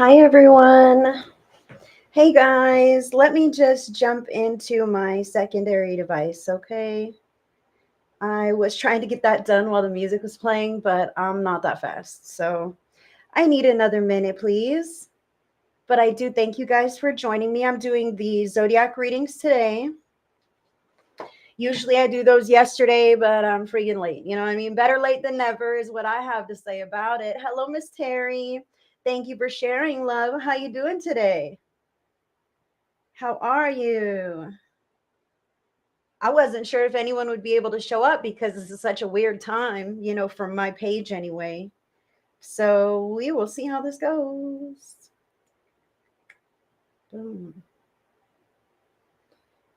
Hi, everyone. Hey, guys. Let me just jump into my secondary device, okay? I was trying to get that done while the music was playing, but I'm not that fast. So I need another minute, please. But I do thank you guys for joining me. I'm doing the Zodiac readings today. Usually I do those yesterday, but I'm freaking late. You know what I mean? Better late than never is what I have to say about it. Hello, Miss Terry. Thank you for sharing, love. How you doing today? How are you? I wasn't sure if anyone would be able to show up because this is such a weird time, from my page anyway. So we will see how this goes. Boom.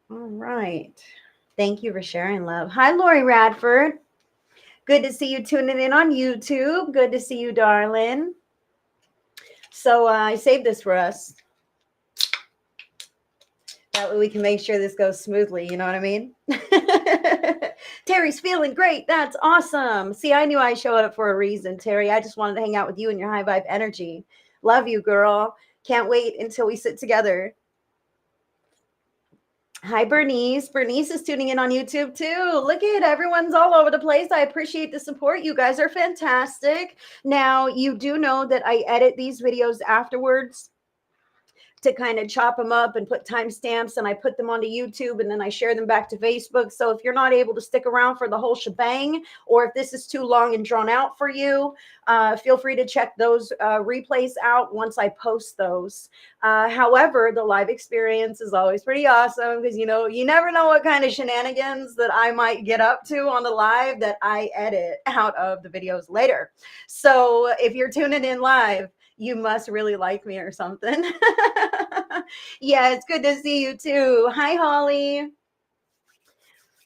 All right. Thank you for sharing, love. Hi, Lori Radford. Good to see you tuning in on YouTube. Good to see you, darling. So I saved this for us. That way we can make sure this goes smoothly. You know what I mean? Terry's feeling great. That's awesome. See, I knew I showed up for a reason, Terry. I just wanted to hang out with you and your high vibe energy. Love you, girl. Can't wait until we sit together. Hi, Bernice. Bernice is tuning in on YouTube too. Look at everyone's all over the place. I appreciate the support. You guys are fantastic. Now, you do know that I edit these videos afterwards to kind of chop them up and put timestamps, and I put them onto YouTube and then I share them back to Facebook. So if you're not able to stick around for the whole shebang, or if this is too long and drawn out for you, feel free to check those replays out once I post those. However, the live experience is always pretty awesome because, you never know what kind of shenanigans that I might get up to on the live that I edit out of the videos later. So if you're tuning in live, you must really like me or something. Yeah, it's good to see you too. Hi, Holly.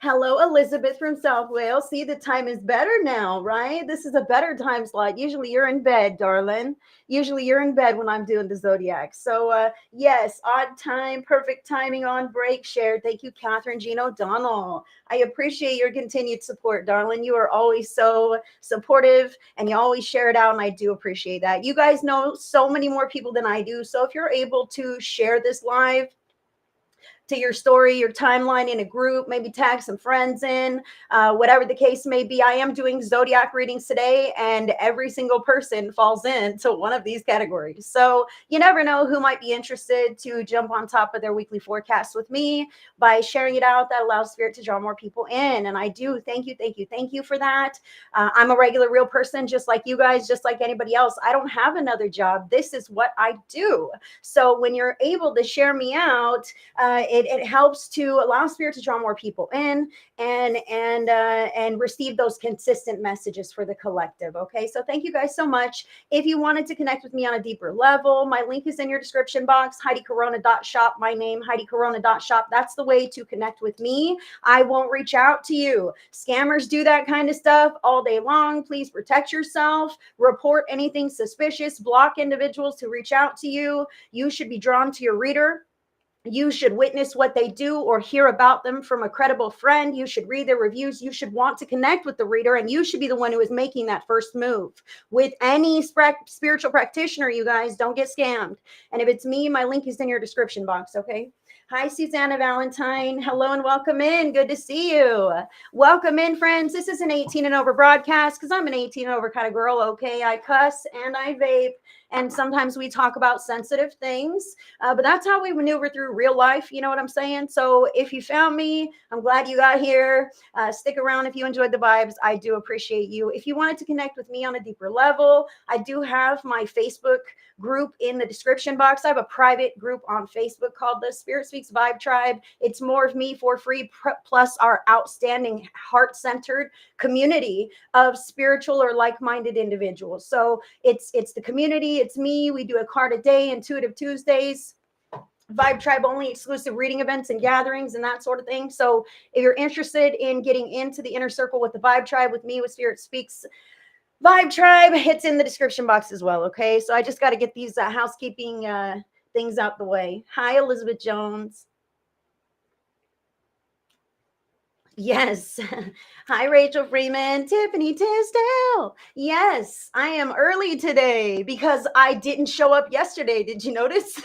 Hello, Elizabeth from South Wales. See, the time is better now, right? This is a better time slot. Usually you're in bed, darling. Usually you're in bed when I'm doing the Zodiac. So, yes, odd time, perfect timing on break shared. Thank you, Catherine Jean O'Donnell. I appreciate your continued support, darling. You are always so supportive and you always share it out, and I do appreciate that. You guys know so many more people than I do. So if you're able to share this live to your story, your timeline in a group, maybe tag some friends in, whatever the case may be. I am doing Zodiac readings today, and every single person falls into one of these categories. So you never know who might be interested to jump on top of their weekly forecast with me by sharing it out. That allows Spirit to draw more people in. And I do thank you for that. I'm a regular, real person, just like you guys, just like anybody else. I don't have another job. This is what I do. So when you're able to share me out, it helps to allow Spirit to draw more people in and receive those consistent messages for the collective. Okay, so thank you guys so much. If you wanted to connect with me on a deeper level, my link is in your description box. HeidiCorona.shop. My name, HeidiCorona.shop. That's the way to connect with me. I won't reach out to you. Scammers do that kind of stuff all day long. Please protect yourself. Report anything suspicious. Block individuals who reach out to you. You should be drawn to your reader. You should witness what they do or hear about them from a credible friend. You should read their reviews. You should want to connect with the reader, and you should be the one who is making that first move. With any spiritual practitioner, you guys, don't get scammed. And if it's me, my link is in your description box, okay? Hi, Susanna Valentine. Hello and welcome in. Good to see you. Welcome in, friends. This is an 18 and over broadcast because I'm an 18 and over kind of girl, okay? I cuss and I vape, and sometimes we talk about sensitive things. But that's how we maneuver through real life. You know what I'm saying? So if you found me, I'm glad you got here. Stick around if you enjoyed the vibes. I do appreciate you. If you wanted to connect with me on a deeper level, I do have my Facebook group in the description box. I have a private group on Facebook called the Spirit Speaks Vibe Tribe. It's more of me for free, plus our outstanding heart-centered community of spiritual or like-minded individuals. So it's the community. It's me. We do a card a day, Intuitive Tuesdays, Vibe Tribe only, exclusive reading events and gatherings and that sort of thing. So if you're interested in getting into the inner circle with the Vibe Tribe with me, with Spirit Speaks Vibe Tribe, it's in the description box as well. Okay, so I just got to get these housekeeping things out the way. Hi, Elizabeth Jones. Yes. Hi, Rachel Freeman, Tiffany Tisdale. Yes, I am early today because I didn't show up yesterday. Did you notice?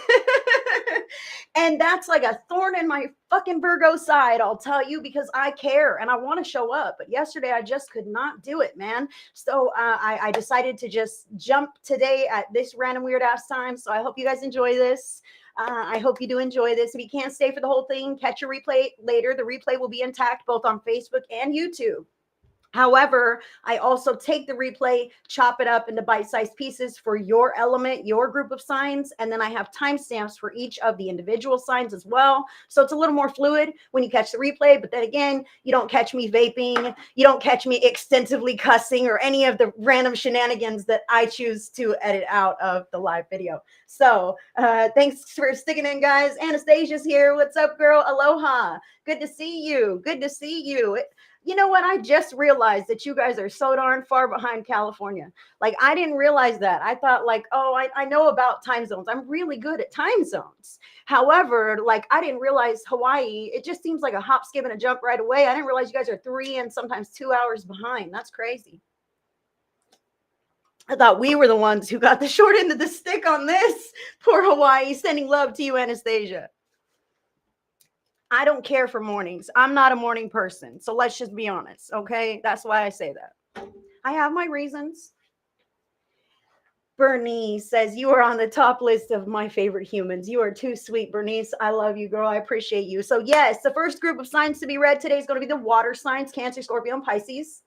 And that's like a thorn in my fucking Virgo side, I'll tell you, because I care and I want to show up. But yesterday I just could not do it, man. So I decided to just jump today at this random weird ass time. So I hope you guys enjoy this. I hope you do enjoy this. If you can't stay for the whole thing, catch a replay later. The replay will be intact both on Facebook and YouTube. However, I also take the replay, chop it up into bite-sized pieces for your element, your group of signs, and then I have timestamps for each of the individual signs as well. So it's a little more fluid when you catch the replay, but then again, you don't catch me vaping, you don't catch me extensively cussing or any of the random shenanigans that I choose to edit out of the live video. So thanks for sticking in, guys. Anastasia's here. What's up, girl? Aloha. Good to see you. Good to see you. You know what? I just realized that you guys are so darn far behind California. Like, I didn't realize that. I thought, like, oh, I know about time zones. I'm really good at time zones. However, like, I didn't realize Hawaii, it just seems like a hop, skip, and a jump right away. I didn't realize you guys are 3 and sometimes 2 hours behind. That's crazy. I thought we were the ones who got the short end of the stick on this. Poor Hawaii. Sending love to you, Anastasia. I don't care for mornings. I'm not a morning person. So let's just be honest. Okay. That's why I say that. I have my reasons. Bernice says, you are on the top list of my favorite humans. You are too sweet, Bernice. I love you, girl. I appreciate you. So, yes, the first group of signs to be read today is going to be the water signs, Cancer, Scorpio, and Pisces.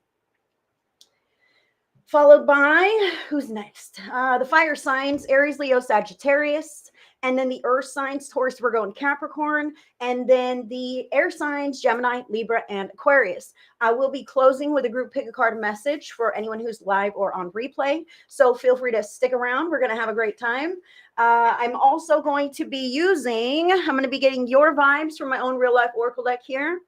Followed by, who's next? The fire signs, Aries, Leo, Sagittarius. And then the earth signs, Taurus, Virgo, and Capricorn. And then the air signs, Gemini, Libra, and Aquarius. I will be closing with a group pick a card message for anyone who's live or on replay. So feel free to stick around. We're going to have a great time. I'm also going to be I'm going to be getting your vibes from my own real life Oracle deck here.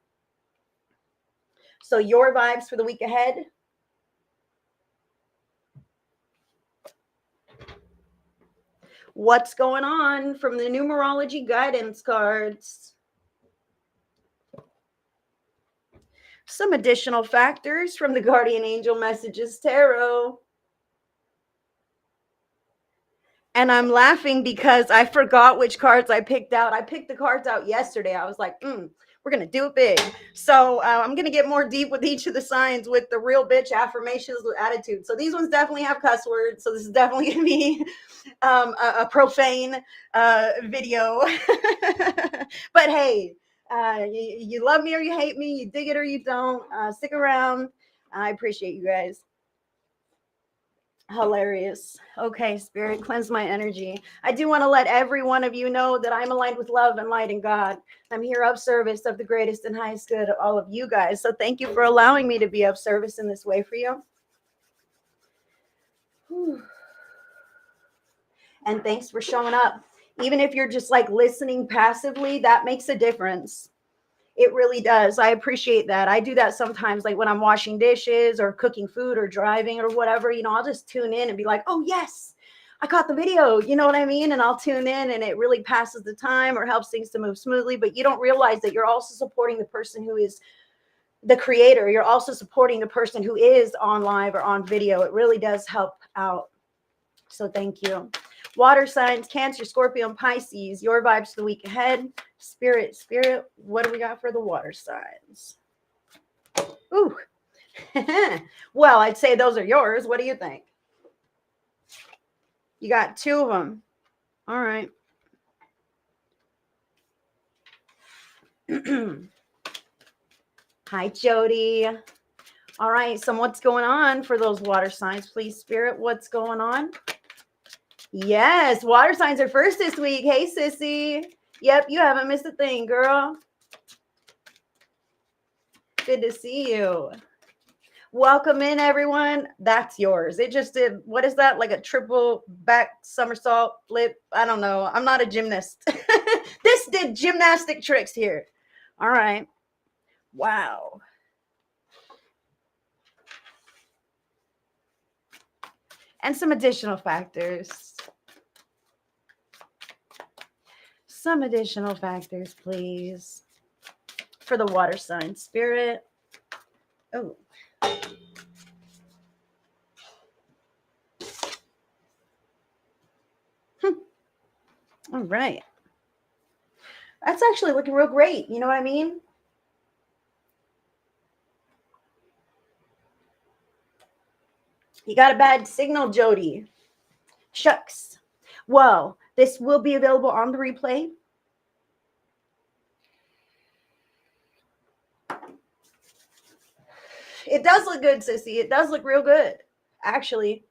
So your vibes for the week ahead. What's going on from the numerology guidance cards? Some additional factors from the Guardian Angel Messages Tarot. And I'm laughing because I forgot which cards I picked out. I picked the cards out yesterday. I was like, we're going to do it big. So I'm going to get more deep with each of the signs with the real bitch affirmations with attitude. So these ones definitely have cuss words. So this is definitely going to be a profane video. But hey, you love me or you hate me. You dig it or you don't. Stick around. I appreciate you guys. Hilarious. Okay, Spirit, cleanse my energy. I do want to let every one of you know that I'm aligned with love and light in God. I'm here of service of the greatest and highest good of all of you guys. So thank you for allowing me to be of service in this way for you. Whew. And thanks for showing up. Even if you're just like listening passively, that makes a difference. It really does. I appreciate that. I do that sometimes, like when I'm washing dishes or cooking food or driving or whatever, I'll just tune in and be like, oh, yes, I caught the video. You know what I mean? And I'll tune in and it really passes the time or helps things to move smoothly. But you don't realize that you're also supporting the person who is the creator. You're also supporting the person who is on live or on video. It really does help out. So thank you. Water signs, Cancer, Scorpio, and Pisces. Your vibes for the week ahead. Spirit, what do we got for the water signs? Ooh. Well, I'd say those are yours. What do you think? You got 2 of them. All right. Hi, Jody. All right. So what's going on for those water signs, please, Spirit? What's going on? Yes, water signs are first this week. Hey, sissy. Yep, you haven't missed a thing, girl. Good to see you. Welcome in, everyone. That's yours. It just did, what is that? Like a triple back somersault flip? I don't know. I'm not a gymnast. This did gymnastic tricks here. All right. Wow. And some additional factors. Some additional factors, please. for the water sign, Spirit. Oh. All right. That's actually looking real great. You know what I mean? You got a bad signal, Jody. Shucks. Well, this will be available on the replay. It does look good, sissy. It does look real good. Actually,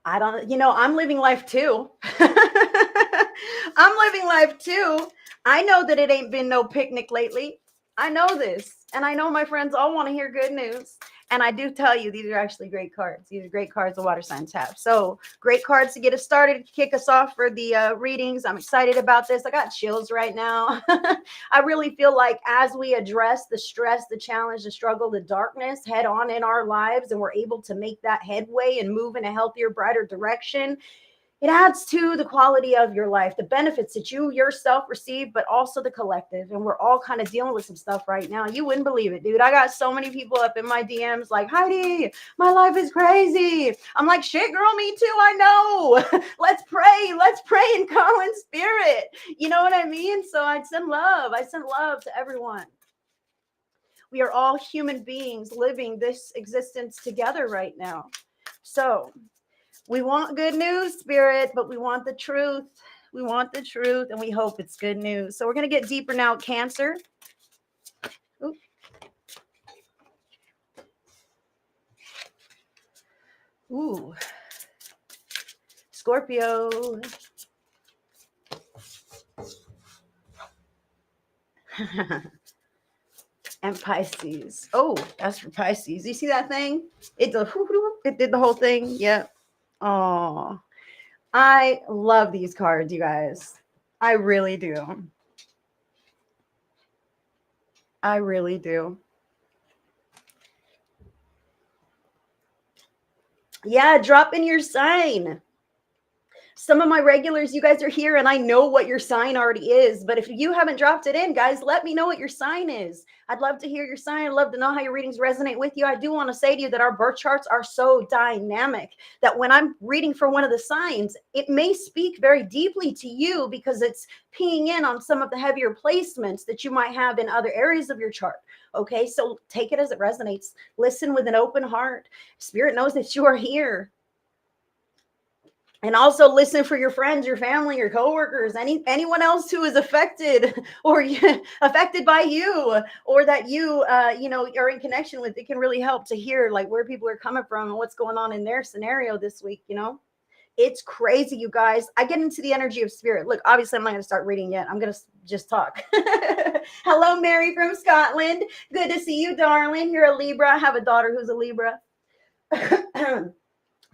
I don't, I'm living life too. I'm living life too. I know that it ain't been no picnic lately. I know this. And I know my friends all want to hear good news. And I do tell you, these are actually great cards. These are great cards the water signs have. So great cards to get us started, kick us off for the readings. I'm excited about this. I got chills right now. I really feel like as we address the stress, the challenge, the struggle, the darkness head on in our lives, and we're able to make that headway and move in a healthier, brighter direction, it adds to the quality of your life, the benefits that you yourself receive, but also the collective. And we're all kind of dealing with some stuff right now. You wouldn't believe it, dude. I got so many people up in my DMs like, Heidi, my life is crazy. I'm like, shit, girl, me too. I know. Let's pray and go in spirit. You know what I mean? So I send love to everyone. We are all human beings living this existence together right now. So we want good news, Spirit, but we want the truth. We want the truth, and we hope it's good news. So we're going to get deeper now, Cancer. Ooh. Ooh. Scorpio. And Pisces. Oh, that's for Pisces. You see that thing? It did the whole thing. Yep. Oh, I love these cards, you guys. I really do. I really do. Yeah, drop in your sign. Some of my regulars, you guys are here, and I know what your sign already is. But if you haven't dropped it in, guys, let me know what your sign is. I'd love to hear your sign. I'd love to know how your readings resonate with you. I do want to say to you that our birth charts are so dynamic that when I'm reading for one of the signs, it may speak very deeply to you because it's peeing in on some of the heavier placements that you might have in other areas of your chart. Okay, so take it as it resonates. Listen with an open heart. Spirit knows that you are here. And also listen for your friends, your family, your coworkers, anyone else who is affected or affected by you, or that you are in connection with. It can really help to hear like where people are coming from and what's going on in their scenario this week. It's crazy, you guys. I get into the energy of spirit. Look, obviously I'm not going to start reading yet. I'm going to just talk. Hello, Mary from Scotland. Good to see you, darling. You're a Libra. I have a daughter who's a Libra.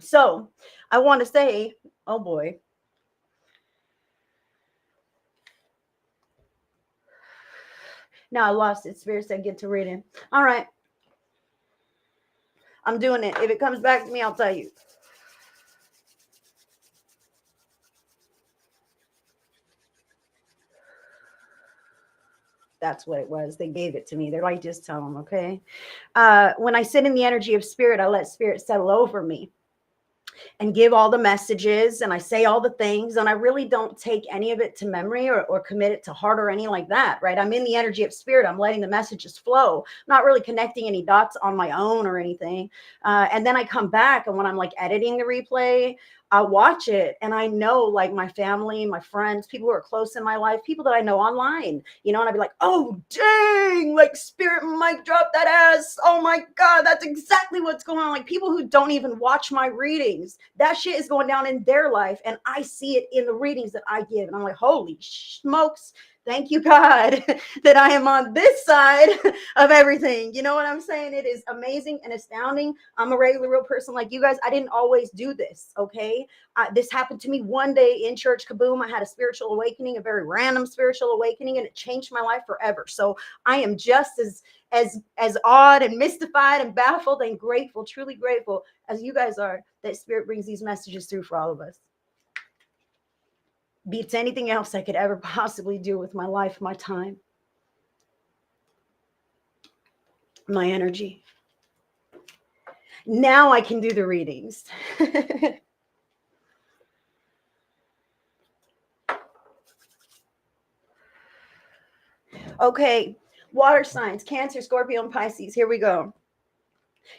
So I want to say, oh boy. Now I lost it. Spirit said get to reading. All right. I'm doing it. If it comes back to me, I'll tell you. That's what it was. They gave it to me. They're like, just tell them, okay? When I sit in the energy of spirit, I let spirit settle over me and give all the messages, and I say all the things, and I really don't take any of it to memory or commit it to heart or anything like that, right? I'm in the energy of spirit. I'm letting the messages flow, not really connecting any dots on my own or anything. And then I come back, and when I'm like editing the replay, I watch it, and I know like my family, my friends, people who are close in my life, people that I know online, and I'd be like, oh, dang, like spirit mic drop that ass. Oh my God, that's exactly what's going on. Like people who don't even watch my readings, that shit is going down in their life, and I see it in the readings that I give. And I'm like, holy smokes. Thank you, God, that I am on this side of everything. You know what I'm saying? It is amazing and astounding. I'm a regular, real person like you guys. I didn't always do this, okay? This happened to me one day in church. Kaboom! I had a spiritual awakening, a very random spiritual awakening, and it changed my life forever. So I am just as awed and mystified and baffled and grateful, truly grateful, as you guys are, that Spirit brings these messages through for all of us. beats anything else I could ever possibly do with my life, my time, my energy. Now I can do the readings. Okay, water signs, Cancer, Scorpio, and Pisces. Here we go.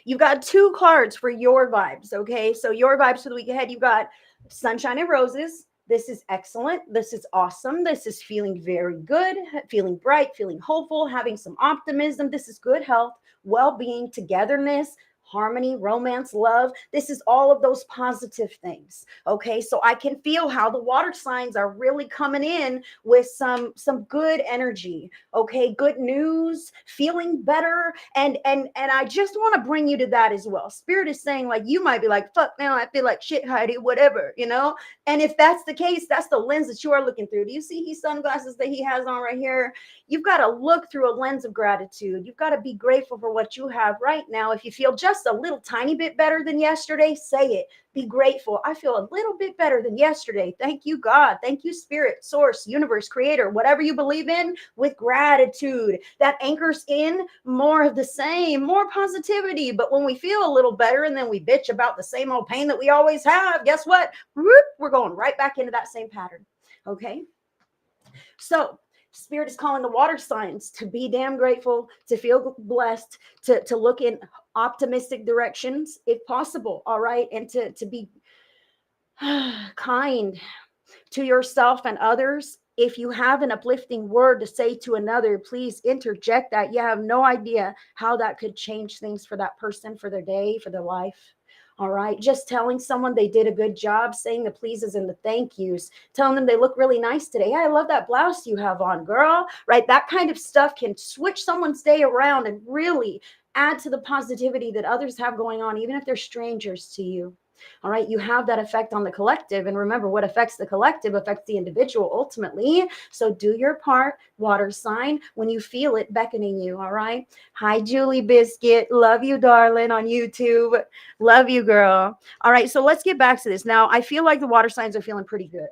You've got two cards for your vibes. Okay, so your vibes for the week ahead. You've got Sunshine and Roses. This is excellent. This is awesome. This is feeling very good, feeling bright, feeling hopeful, having some optimism. This is good health, well being, togetherness, harmony, romance, love. This is all of those positive things. Okay, so I can feel how the water signs are really coming in with some good energy. Okay, good news, feeling better, and I just want to bring you to that as well. Spirit is saying, like, you might be like, fuck, now I feel like shit, Heidi, whatever, you know. And if that's the case, that's the lens that you are looking through. Do you see his sunglasses that he has on right here? You've got to look through a lens of gratitude. You've got to be grateful for what you have right now. If you feel just a little tiny bit better than yesterday, say it. Be grateful. I feel a little bit better than yesterday. Thank you, God. Thank you, Spirit, Source, Universe, Creator, whatever you believe in, with gratitude. That anchors in more of the same, more positivity. But when we feel a little better and then we bitch about the same old pain that we always have, guess what? We're going right back into that same pattern. Okay. So, Spirit is calling the water signs to be damn grateful, to feel blessed, to look in optimistic directions if possible. All right. And to be kind to yourself and others. If you have an uplifting word to say to another, please interject that. You have no idea how that could change things for that person, for their day, for their life. All right. Just telling someone they did a good job, saying the pleases and the thank yous, telling them they look really nice today. Yeah, I love that blouse you have on, girl. Right. That kind of stuff can switch someone's day around and really add to the positivity that others have going on, even if they're strangers to you. All right, you have that effect on the collective. And remember, what affects the collective affects the individual ultimately. So do your part, water sign, when you feel it beckoning you. All right. Hi, Julie Biscuit. Love you, darling, on YouTube. Love you, girl. All right, so let's get back to this. Now, I feel like the water signs are feeling pretty good.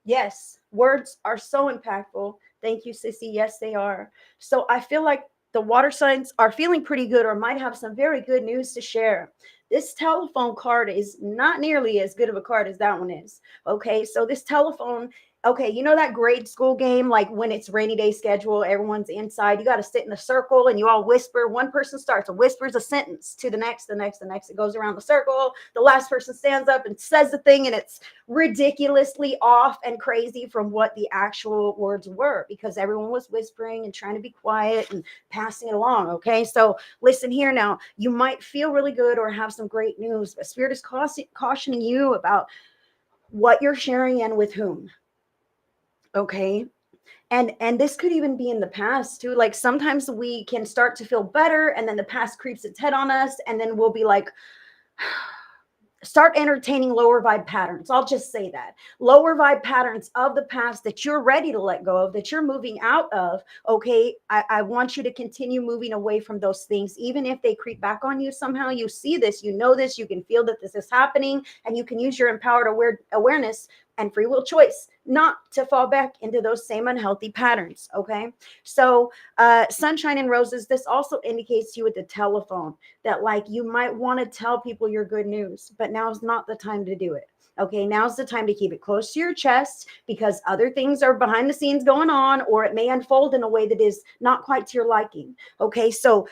Yes, words are so impactful. Thank you, Sissy. Yes, they are. So I feel like the water signs are feeling pretty good or might have some very good news to share. This telephone card is not nearly as good of a card as that one is. Okay, so this telephone, okay, you know that grade school game, like when it's rainy day schedule, everyone's inside, you got to sit in a circle and you all whisper. One person starts and whispers a sentence to the next, the next, the next. It goes around the circle. The last person stands up and says the thing, and it's ridiculously off and crazy from what the actual words were because everyone was whispering and trying to be quiet and passing it along. Okay, so listen here now. You might feel really good or have some great news, but Spirit is cautioning you about what you're sharing and with whom. Okay. And this could even be in the past too. Like sometimes we can start to feel better and then the past creeps its head on us and then we'll be like, start entertaining lower vibe patterns. I'll just say that. Lower vibe patterns of the past that you're ready to let go of, that you're moving out of. Okay. I want you to continue moving away from those things. Even if they creep back on you somehow, you see this, you know this, you can feel that this is happening, and you can use your empowered awareness and free will choice not to fall back into those same unhealthy patterns. Okay. So sunshine and roses, this also indicates to you with the telephone that like you might want to tell people your good news, but now's not the time to do it. Okay, now's the time to keep it close to your chest because other things are behind the scenes going on, or it may unfold in a way that is not quite to your liking. Okay, so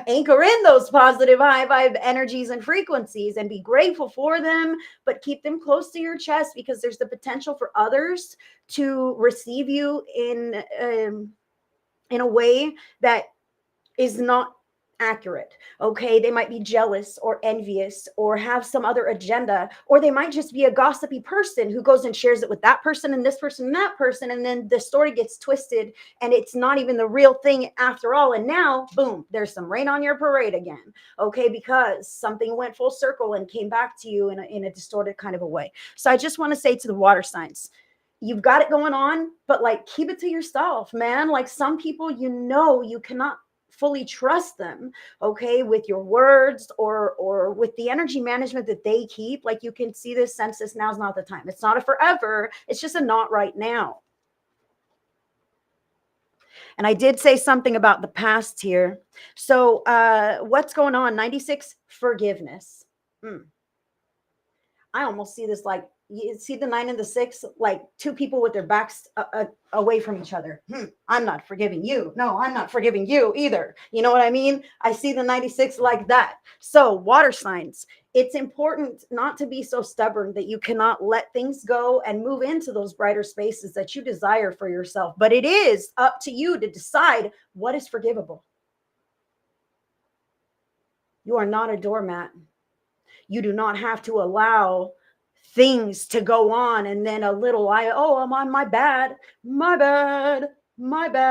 anchor in those positive high vibe energies and frequencies and be grateful for them, but keep them close to your chest because there's the potential for others to receive you in a way that is not accurate. Okay, they might be jealous or envious or have some other agenda, or they might just be a gossipy person who goes and shares it with that person and this person and that person, and then the story gets twisted and it's not even the real thing after all, and now boom, there's some rain on your parade again. Okay, because something went full circle and came back to you in a distorted kind of a way. So I just want to say to the water signs, you've got it going on, but like keep it to yourself, man. Like some people, you know, you cannot fully trust them, okay, with your words or with the energy management that they keep. Like, you can see this, sense this, now's not the time. It's not a forever, it's just a not right now. And I did say something about the past here. So what's going on? 96, forgiveness. I almost see this like, you see the 9 and the 6, like two people with their backs away from each other. I'm not forgiving you. No, I'm not forgiving you either. You know what I mean? I see the 96 like that. So water signs, it's important not to be so stubborn that you cannot let things go and move into those brighter spaces that you desire for yourself. But it is up to you to decide what is forgivable. You are not a doormat. You do not have to allow things to go on and then a little, I'm on, my bad,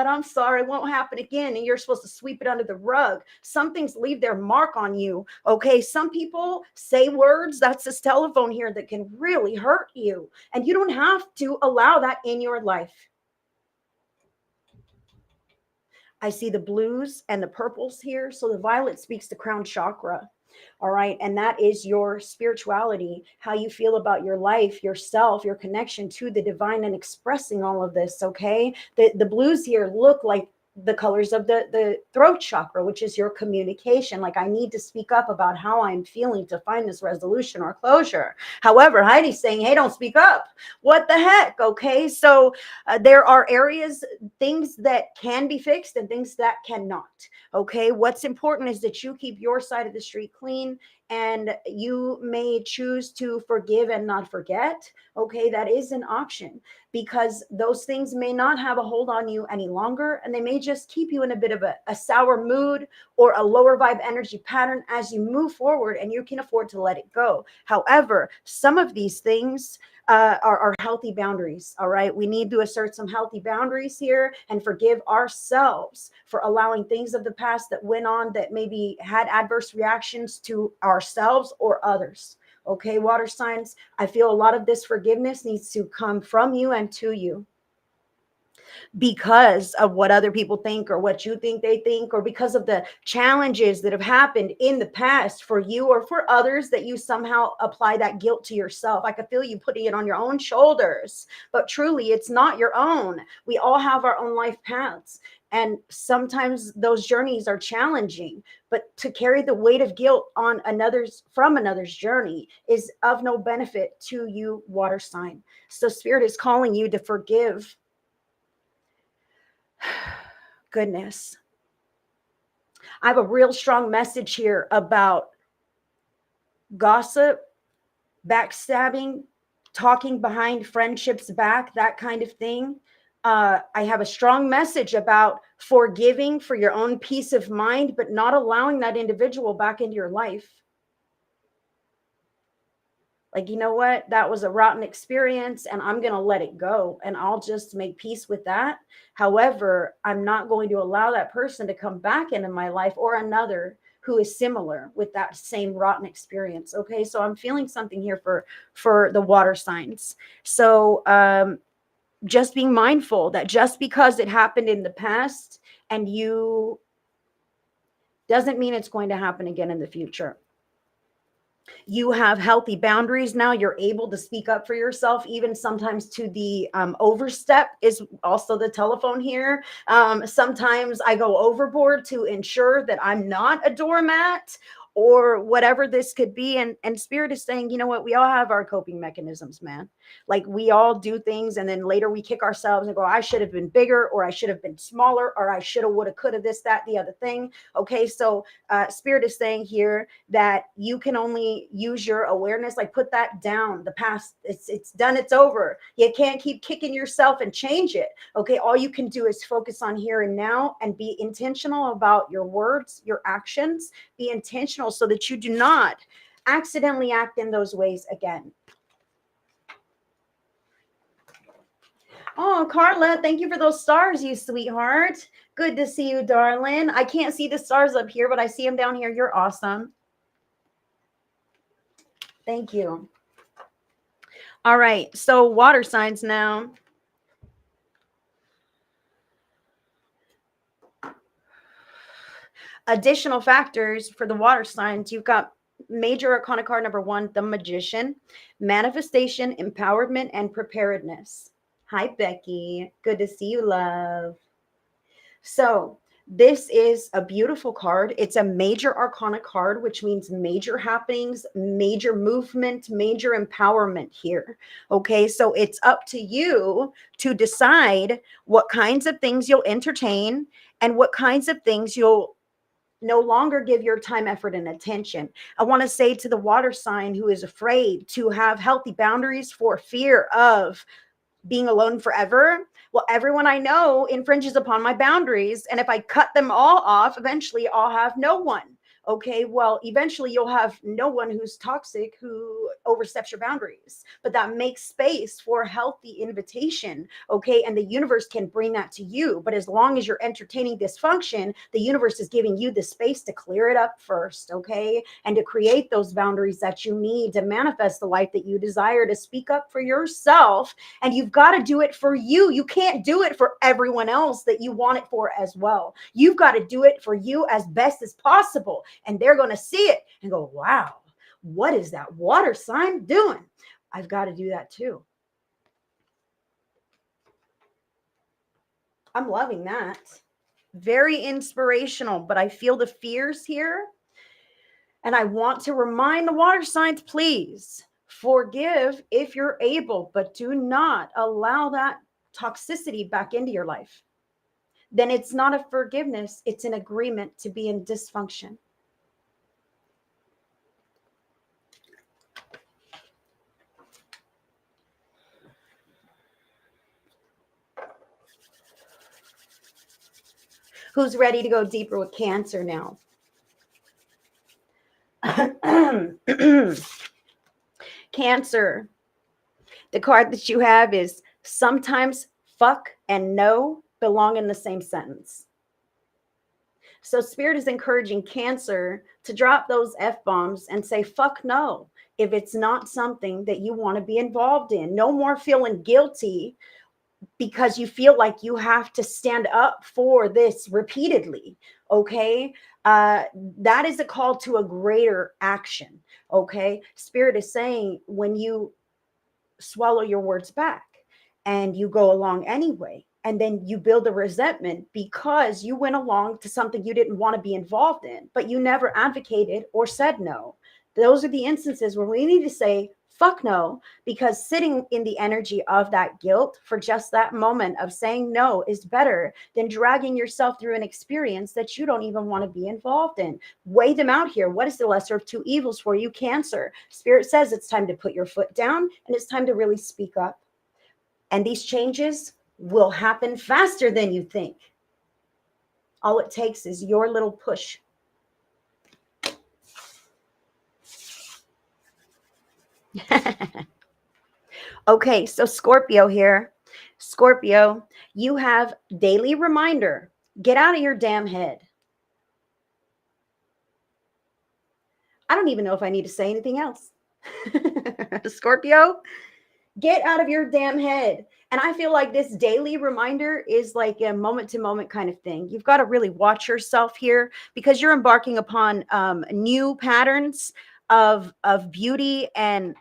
I'm sorry, it won't happen again, and you're supposed to sweep it under the rug. Some things leave their mark on you, okay? Some people say words, that's this telephone here, that can really hurt you, and you don't have to allow that in your life. I see the blues and the purples here. So the violet speaks to crown chakra. All right. And that is your spirituality, how you feel about your life, yourself, your connection to the divine, and expressing all of this. Okay. The blues here look like the colors of the throat chakra, which is your communication. Like, I need to speak up about how I'm feeling to find this resolution or closure. However, Heidi's saying, hey, don't speak up. What the heck? Okay. So there are areas, things that can be fixed and things that cannot. Okay. What's important is that you keep your side of the street clean, and you may choose to forgive and not forget. Okay. That is an option, because those things may not have a hold on you any longer, and they may just keep you in a bit of a sour mood or a lower vibe energy pattern as you move forward, and you can afford to let it go. However, some of these things are healthy boundaries. All right. We need to assert some healthy boundaries here and forgive ourselves for allowing things of the past that went on that maybe had adverse reactions to ourselves or others. Okay, water signs, I feel a lot of this forgiveness needs to come from you and to you, because of what other people think or what you think they think, or because of the challenges that have happened in the past for you or for others, that you somehow apply that guilt to yourself. I could feel you putting it on your own shoulders, but truly it's not your own. We all have our own life paths, and sometimes those journeys are challenging, but to carry the weight of guilt on another's journey is of no benefit to you, water sign. So spirit is calling you to forgive. Goodness. I have a real strong message here about gossip, backstabbing, talking behind friendships back, that kind of thing. I have a strong message about forgiving for your own peace of mind, but not allowing that individual back into your life. Like, you know what? That was a rotten experience, and I'm going to let it go, and I'll just make peace with that. However, I'm not going to allow that person to come back into my life, or another who is similar with that same rotten experience. Okay. So I'm feeling something here for the water signs. So, just being mindful that just because it happened in the past and you, doesn't mean it's going to happen again in the future. You have healthy boundaries now. You're able to speak up for yourself, even sometimes to the overstep is also the telephone here. Sometimes I go overboard to ensure that I'm not a doormat or whatever this could be. And spirit is saying, you know what? We all have our coping mechanisms, man. Like, we all do things, and then later we kick ourselves and go, I should have been bigger, or I should have been smaller, or I should have, would have, could have, this, that, the other thing. Okay. So spirit is saying here that you can only use your awareness, like, put that down. The past, it's done, it's over. You can't keep kicking yourself and change it. Okay. All you can do is focus on here and now, and be intentional about your words, your actions. Be intentional so that you do not accidentally act in those ways again. Oh, Carla, thank you for those stars, you sweetheart. Good to see you, darling. I can't see the stars up here, but I see them down here. You're awesome. Thank you. All right. So water signs now. Additional factors for the water signs, you've got major arcana card number 1, the Magician, manifestation, empowerment, and preparedness. Hi, Becky. Good to see you, love. So this is a beautiful card. It's a major arcana card, which means major happenings, major movement, major empowerment here. Okay, so it's up to you to decide what kinds of things you'll entertain and what kinds of things you'll no longer give your time, effort, and attention. I want to say to the water sign who is afraid to have healthy boundaries for fear of being alone forever. Well, everyone I know infringes upon my boundaries. And if I cut them all off, eventually I'll have no one. Okay, well, eventually you'll have no one who's toxic, who oversteps your boundaries. But that makes space for healthy invitation. Okay, and the universe can bring that to you. But as long as you're entertaining dysfunction, the universe is giving you the space to clear it up first. Okay, and to create those boundaries that you need to manifest the life that you desire, to speak up for yourself. And you've got to do it for you. You can't do it for everyone else that you want it for as well. You've got to do it for you as best as possible. And they're going to see it and go, wow, what is that water sign doing? I've got to do that too. I'm loving that. Very inspirational, but I feel the fears here. And I want to remind the water signs, please forgive if you're able, but do not allow that toxicity back into your life. Then it's not a forgiveness, it's an agreement to be in dysfunction. Who's ready to go deeper with Cancer now? Cancer. The card that you have is sometimes fuck and no belong in the same sentence. So Spirit is encouraging Cancer to drop those F-bombs and say, fuck no, if it's not something that you want to be involved in. No more feeling guilty because you feel like you have to stand up for this repeatedly. Okay. That is a call to a greater action. Okay. Spirit is saying when you swallow your words back and you go along anyway, and then you build a resentment because you went along to something you didn't want to be involved in, but you never advocated or said no. Those are the instances where we need to say, fuck no, because sitting in the energy of that guilt for just that moment of saying no is better than dragging yourself through an experience that you don't even want to be involved in. Weigh them out here. What is the lesser of two evils for you, Cancer? Spirit says it's time to put your foot down and it's time to really speak up. And these changes will happen faster than you think. All it takes is your little push. Okay, so Scorpio here. Scorpio, you have daily reminder. Get out of your damn head. I don't even know if I need to say anything else. Scorpio, get out of your damn head. And I feel like this daily reminder is like a moment to moment kind of thing. You've got to really watch yourself here because you're embarking upon new patterns of beauty and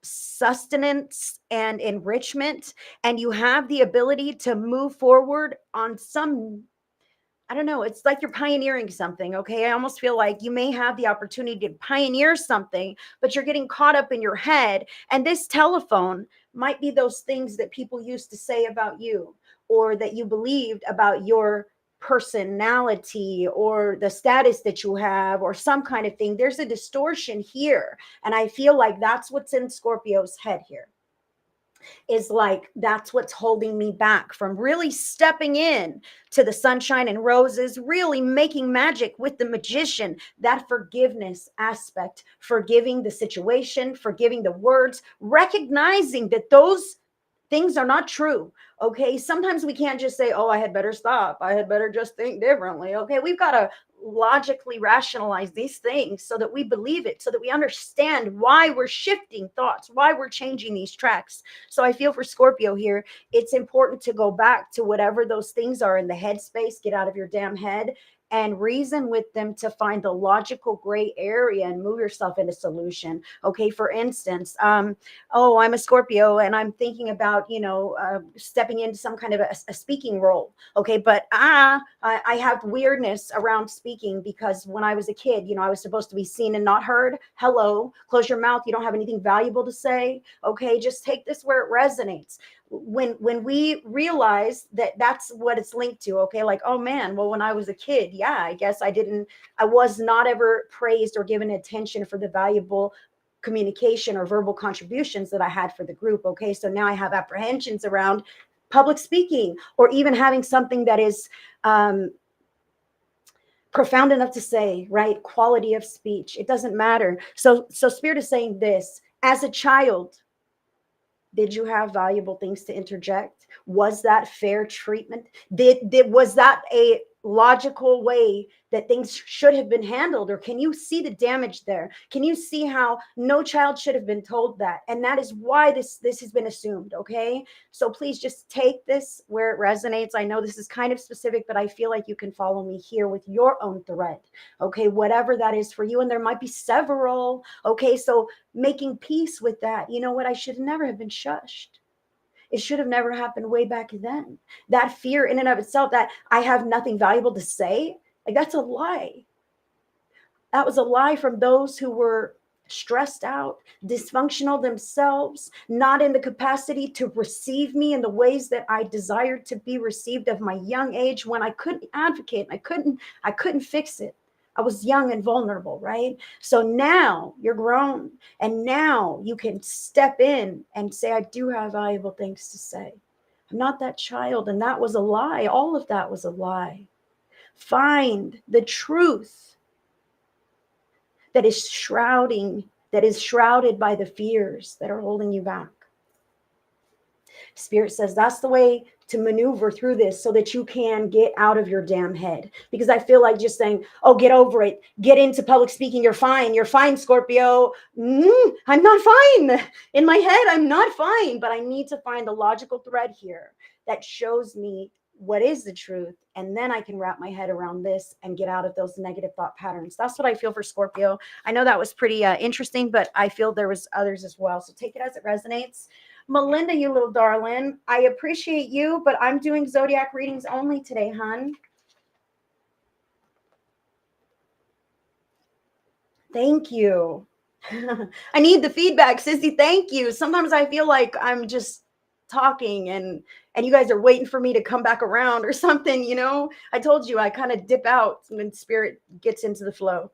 sustenance and enrichment. And you have the ability to move forward on some, I don't know, it's like you're pioneering something. Okay. I almost feel like you may have the opportunity to pioneer something, but you're getting caught up in your head. And this telephone might be those things that people used to say about you or that you believed about your personality or the status that you have or some kind of thing. There's a distortion here. And I feel like that's what's in Scorpio's head here. Is like, that's what's holding me back from really stepping in to the sunshine and roses, really making magic with the magician. That forgiveness aspect, forgiving the situation, forgiving the words, recognizing that those things are not true. Okay. Sometimes we can't just say, oh, I had better stop. I had better just think differently. Okay. We've got to logically rationalize these things so that we believe it, so that we understand why we're shifting thoughts, why we're changing these tracks. So I feel for Scorpio here, it's important to go back to whatever those things are in the headspace, get out of your damn head and reason with them to find the logical gray area and move yourself into solution. Okay, for instance, oh, I'm a Scorpio and I'm thinking about, stepping into some kind of a speaking role. Okay, but I have weirdness around speaking because when I was a kid, I was supposed to be seen and not heard. Hello, close your mouth. You don't have anything valuable to say. Okay, just take this where it resonates. When we realize that that's what it's linked to, okay, like, oh man, well, when I was a kid, yeah, I guess I was not ever praised or given attention for the valuable communication or verbal contributions that I had for the group. Okay, so now I have apprehensions around public speaking, or even having something that is profound enough to say, right? Quality of speech. It doesn't matter. So Spirit is saying this: as a child, did you have valuable things to interject? Was that fair treatment? Was that a logical way that things should have been handled? Or can you see the damage there? Can you see how no child should have been told that? And that is why this has been assumed. Okay, so please just take this where it resonates. I know this is kind of specific, but I feel like you can follow me here with your own thread. Okay, whatever that is for you, and there might be several. Okay, so making peace with that. You know what? I should never have been shushed. It should have never happened way back then. That fear in and of itself, that I have nothing valuable to say, like, that's a lie. That was a lie from those who were stressed out, dysfunctional themselves, not in the capacity to receive me in the ways that I desired to be received of my young age, when I couldn't advocate, I couldn't fix it. I was young and vulnerable, right? So now you're grown, and now you can step in and say, I do have valuable things to say. I'm not that child. And that was a lie. All of that was a lie. Find the truth that is shrouded by the fears that are holding you back. Spirit says that's the way to maneuver through this, so that you can get out of your damn head. Because I feel like just saying, oh, get over it, get into public speaking, you're fine, Scorpio. I'm not fine. In my head, I'm not fine, but I need to find a logical thread here that shows me what is the truth, and then I can wrap my head around this and get out of those negative thought patterns. That's what I feel for Scorpio. I know that was pretty interesting, but I feel there was others as well. So take it as it resonates. Melinda, you little darling, I appreciate you, but I'm doing Zodiac readings only today, hun. Thank you. I need the feedback, Sissy. Thank you. Sometimes I feel like I'm just talking and you guys are waiting for me to come back around or something, I told you I kind of dip out when Spirit gets into the flow.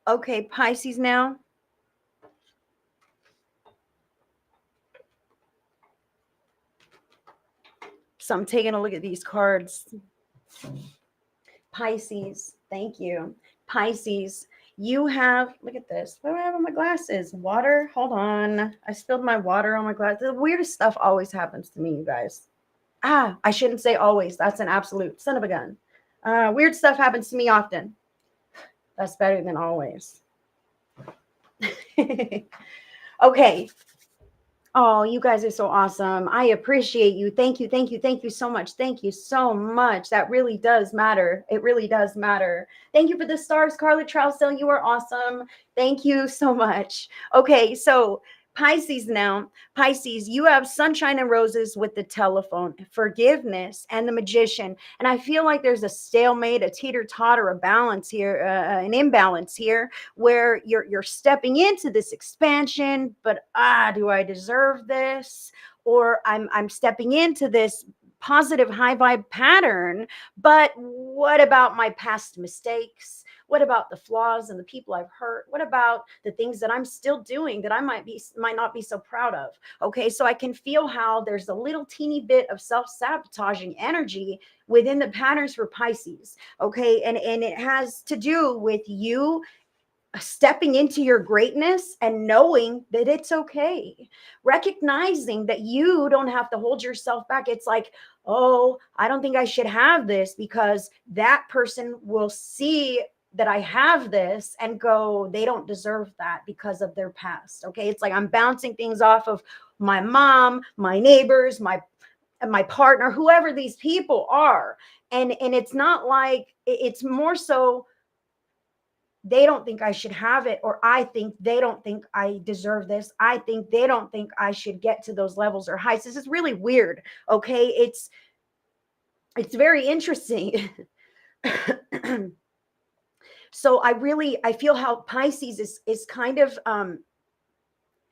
Okay, Pisces now. So I'm taking a look at these cards. Pisces, thank you. Pisces, you have, look at this. What do I have on my glasses? Water. Hold on. I spilled my water on my glasses. The weirdest stuff always happens to me, you guys. I shouldn't say always. That's an absolute son of a gun. Weird stuff happens to me often. That's better than always. Okay. Oh, you guys are so awesome. I appreciate you. Thank you. Thank you. Thank you so much. Thank you so much. That really does matter. It really does matter. Thank you for the stars, Carla Trousdale. You are awesome. Thank you so much. Okay, so Pisces now. Pisces, you have sunshine and roses with the telephone, forgiveness, and the magician. And I feel like there's a stalemate, a teeter-totter, a balance here, an imbalance here, where you're stepping into this expansion, but do I deserve this? Or I'm stepping into this positive high vibe pattern, but what about my past mistakes? What about the flaws and the people I've hurt? What about the things that I'm still doing that I might not be so proud of? Okay, so I can feel how there's a little teeny bit of self-sabotaging energy within the patterns for Pisces. Okay, and it has to do with you stepping into your greatness and knowing that it's okay, recognizing that you don't have to hold yourself back. It's like, oh, I don't think I should have this because that person will see that I have this and go, they don't deserve that because of their past. Okay. It's like I'm bouncing things off of my mom, my neighbors, my partner, whoever these people are. And it's not like, it's more so they don't think I should have it, or I think they don't think I deserve this. I think they don't think I should get to those levels or heights. This is really weird. Okay. It's very interesting. So I feel how Pisces is kind of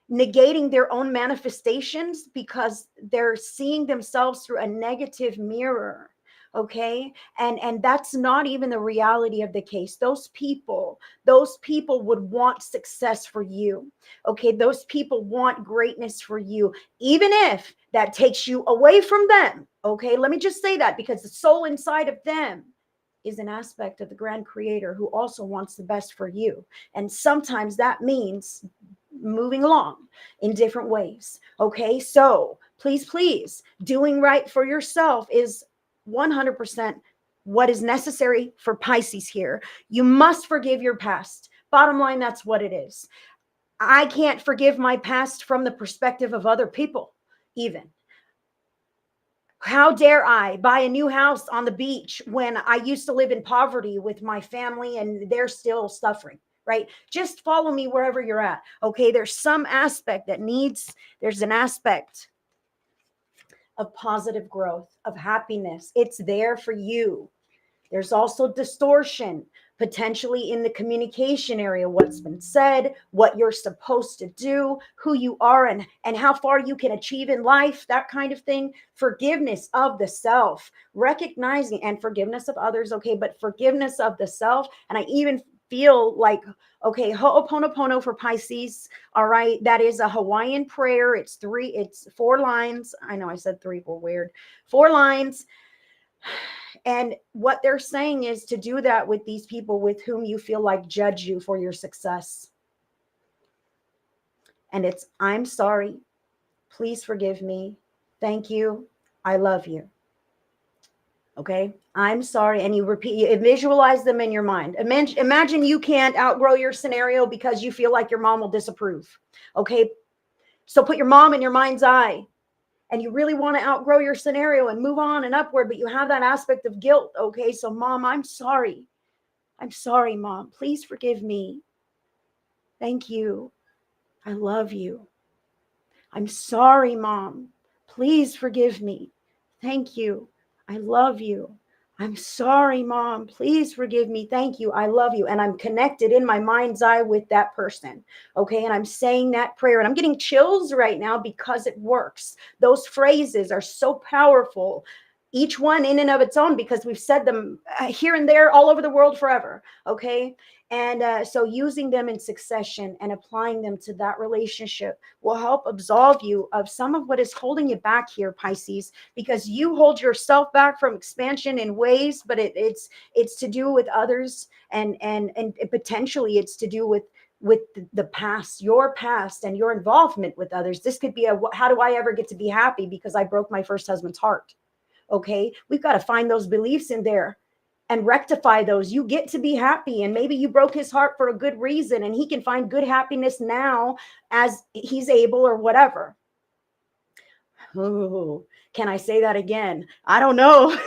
negating their own manifestations because they're seeing themselves through a negative mirror. Okay. And that's not even the reality of the case. Those people would want success for you. Okay. Those people want greatness for you, even if that takes you away from them. Okay. Let me just say that, because the soul inside of them is an aspect of the grand creator who also wants the best for you. And sometimes that means moving along in different ways. Okay. So please, doing right for yourself is 100% what is necessary for Pisces here. You must forgive your past. Bottom line, that's what it is. I can't forgive my past from the perspective of other people, even. How dare I buy a new house on the beach when I used to live in poverty with my family and they're still suffering, right? Just follow me wherever you're at. Okay. There's some aspect there's an aspect of positive growth, of happiness. It's there for you. There's also distortion, potentially in the communication area, what's been said, what you're supposed to do, who you are, and how far you can achieve in life, that kind of thing. Forgiveness of the self, recognizing, and forgiveness of others, okay, but forgiveness of the self. And I even feel like, okay, Ho'oponopono for Pisces, all right, that is a Hawaiian prayer. It's 4 lines. I know I said 3, we're weird. 4 lines. And what they're saying is to do that with these people with whom you feel like judge you for your success. And it's, I'm sorry. Please forgive me. Thank you. I love you. Okay. I'm sorry. And you visualize them in your mind. Imagine you can't outgrow your scenario because you feel like your mom will disapprove. Okay. So put your mom in your mind's eye. And you really want to outgrow your scenario and move on and upward, but you have that aspect of guilt. Okay. So mom, I'm sorry. I'm sorry, mom. Please forgive me. Thank you. I love you. I'm sorry, mom. Please forgive me. Thank you. I love you. I'm sorry, mom. Please forgive me. Thank you. I love you. And I'm connected in my mind's eye with that person. Okay. And I'm saying that prayer and I'm getting chills right now because it works. Those phrases are so powerful, each one in and of its own, because we've said them here and there all over the world forever. Okay. And so using them in succession and applying them to that relationship will help absolve you of some of what is holding you back here, Pisces, because you hold yourself back from expansion in ways, but it's to do with others, and potentially it's to do with the past, your past, and your involvement with others. This could be how do I ever get to be happy because I broke my first husband's heart? Okay, we've got to find those beliefs in there and rectify those. You get to be happy, and maybe you broke his heart for a good reason, and he can find good happiness now as he's able or whatever. Oh, can I say that again? I don't know.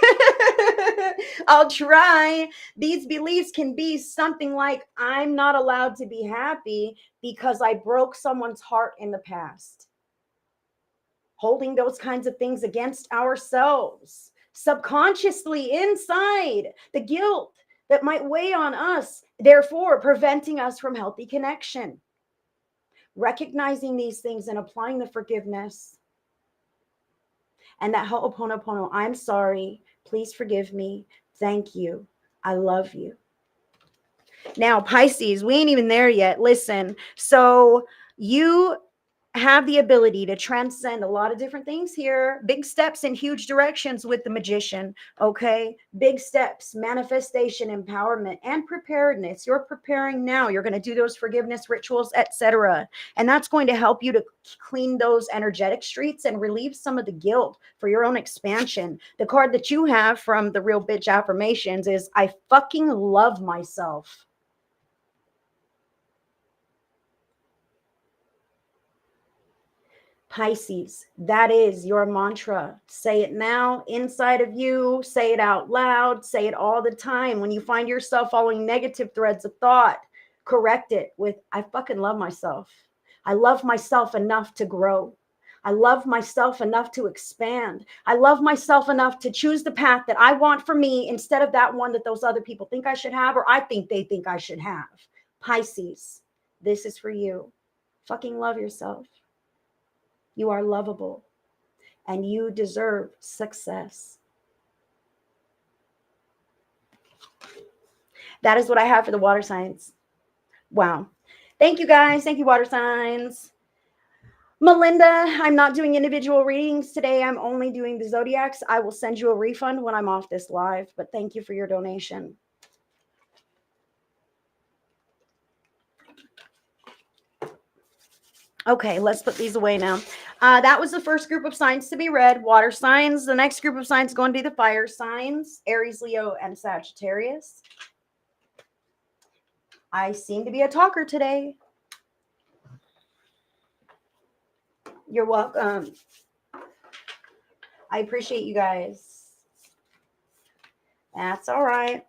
I'll try. These beliefs can be something like, I'm not allowed to be happy because I broke someone's heart in the past. Holding those kinds of things against ourselves, subconsciously inside, the guilt that might weigh on us, therefore preventing us from healthy connection. Recognizing these things and applying the forgiveness and that Ho'oponopono, I'm sorry, please forgive me, thank you, I love you. Now, Pisces, we ain't even there yet. Listen, so you have the ability to transcend a lot of different things here. Big steps in huge directions with the magician. Okay. Big steps, manifestation, empowerment, and preparedness. You're preparing now. You're going to do those forgiveness rituals, etc. And that's going to help you to clean those energetic streets and relieve some of the guilt for your own expansion. The card that you have from the Real Bitch Affirmations is I fucking love myself. Pisces, that is your mantra. Say it now inside of you. Say it out loud. Say it all the time. When you find yourself following negative threads of thought, correct it with, I fucking love myself. I love myself enough to grow. I love myself enough to expand. I love myself enough to choose the path that I want for me instead of that one that those other people think I should have or I think they think I should have. Pisces, this is for you. Fucking love yourself. You are lovable and you deserve success. That is what I have for the water signs. Wow. Thank you guys. Thank you, water signs. Melinda, I'm not doing individual readings today. I'm only doing the zodiacs. I will send you a refund when I'm off this live, but thank you for your donation. Okay, let's put these away now. That was the first group of signs to be read, water signs. The next group of signs is going to be the fire signs, Aries, Leo, and Sagittarius. I seem to be a talker today. You're welcome. I appreciate you guys. That's all right.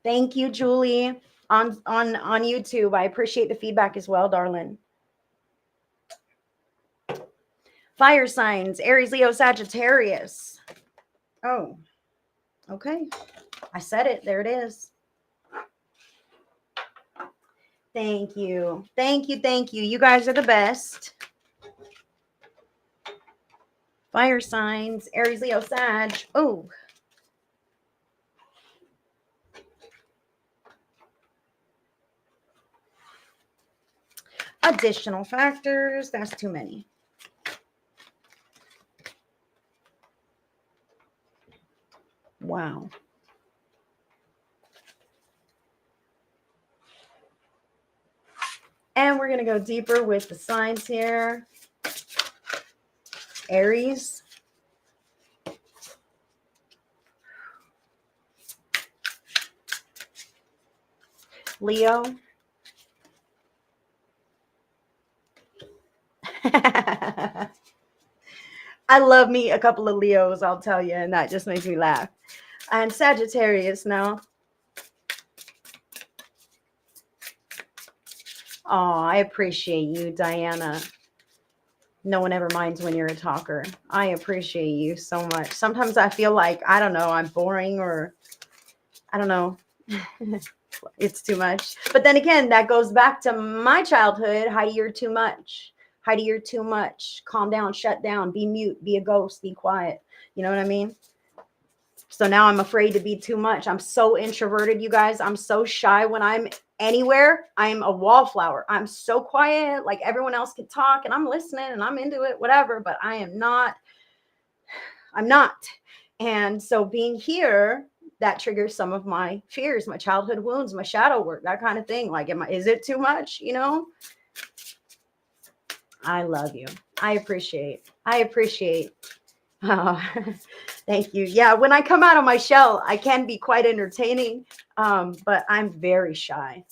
Thank you, Julie, on YouTube. I appreciate the feedback as well, darling. Fire signs, Aries, Leo, Sagittarius. Oh, okay. I said it. There it is. Thank you. Thank you. Thank you. You guys are the best. Fire signs, Aries, Leo, Sag. Oh. Additional factors. That's too many. Wow. And we're going to go deeper with the signs here. Aries. Leo. I love me a couple of Leos, I'll tell you, and that just makes me laugh. And Sagittarius now. Oh, I appreciate you, Diana. No one ever minds when you're a talker. I appreciate you so much. Sometimes I feel like, I don't know, I'm boring or I don't know. It's too much. But then again, that goes back to my childhood. Heidi, you're too much. Heidi, you're too much. Calm down, shut down, be mute, be a ghost, be quiet. You know what I mean? So now I'm afraid to be too much. I'm so introverted, you guys. I'm so shy when I'm anywhere. I'm a wallflower. I'm so quiet. Like everyone else can talk and I'm listening and I'm into it, whatever. But I am not. I'm not. And so being here, that triggers some of my fears, my childhood wounds, my shadow work, that kind of thing. Like, is it too much? You know? I love you. I appreciate. Oh, thank you. Yeah, when I come out of my shell, I can be quite entertaining, but I'm very shy.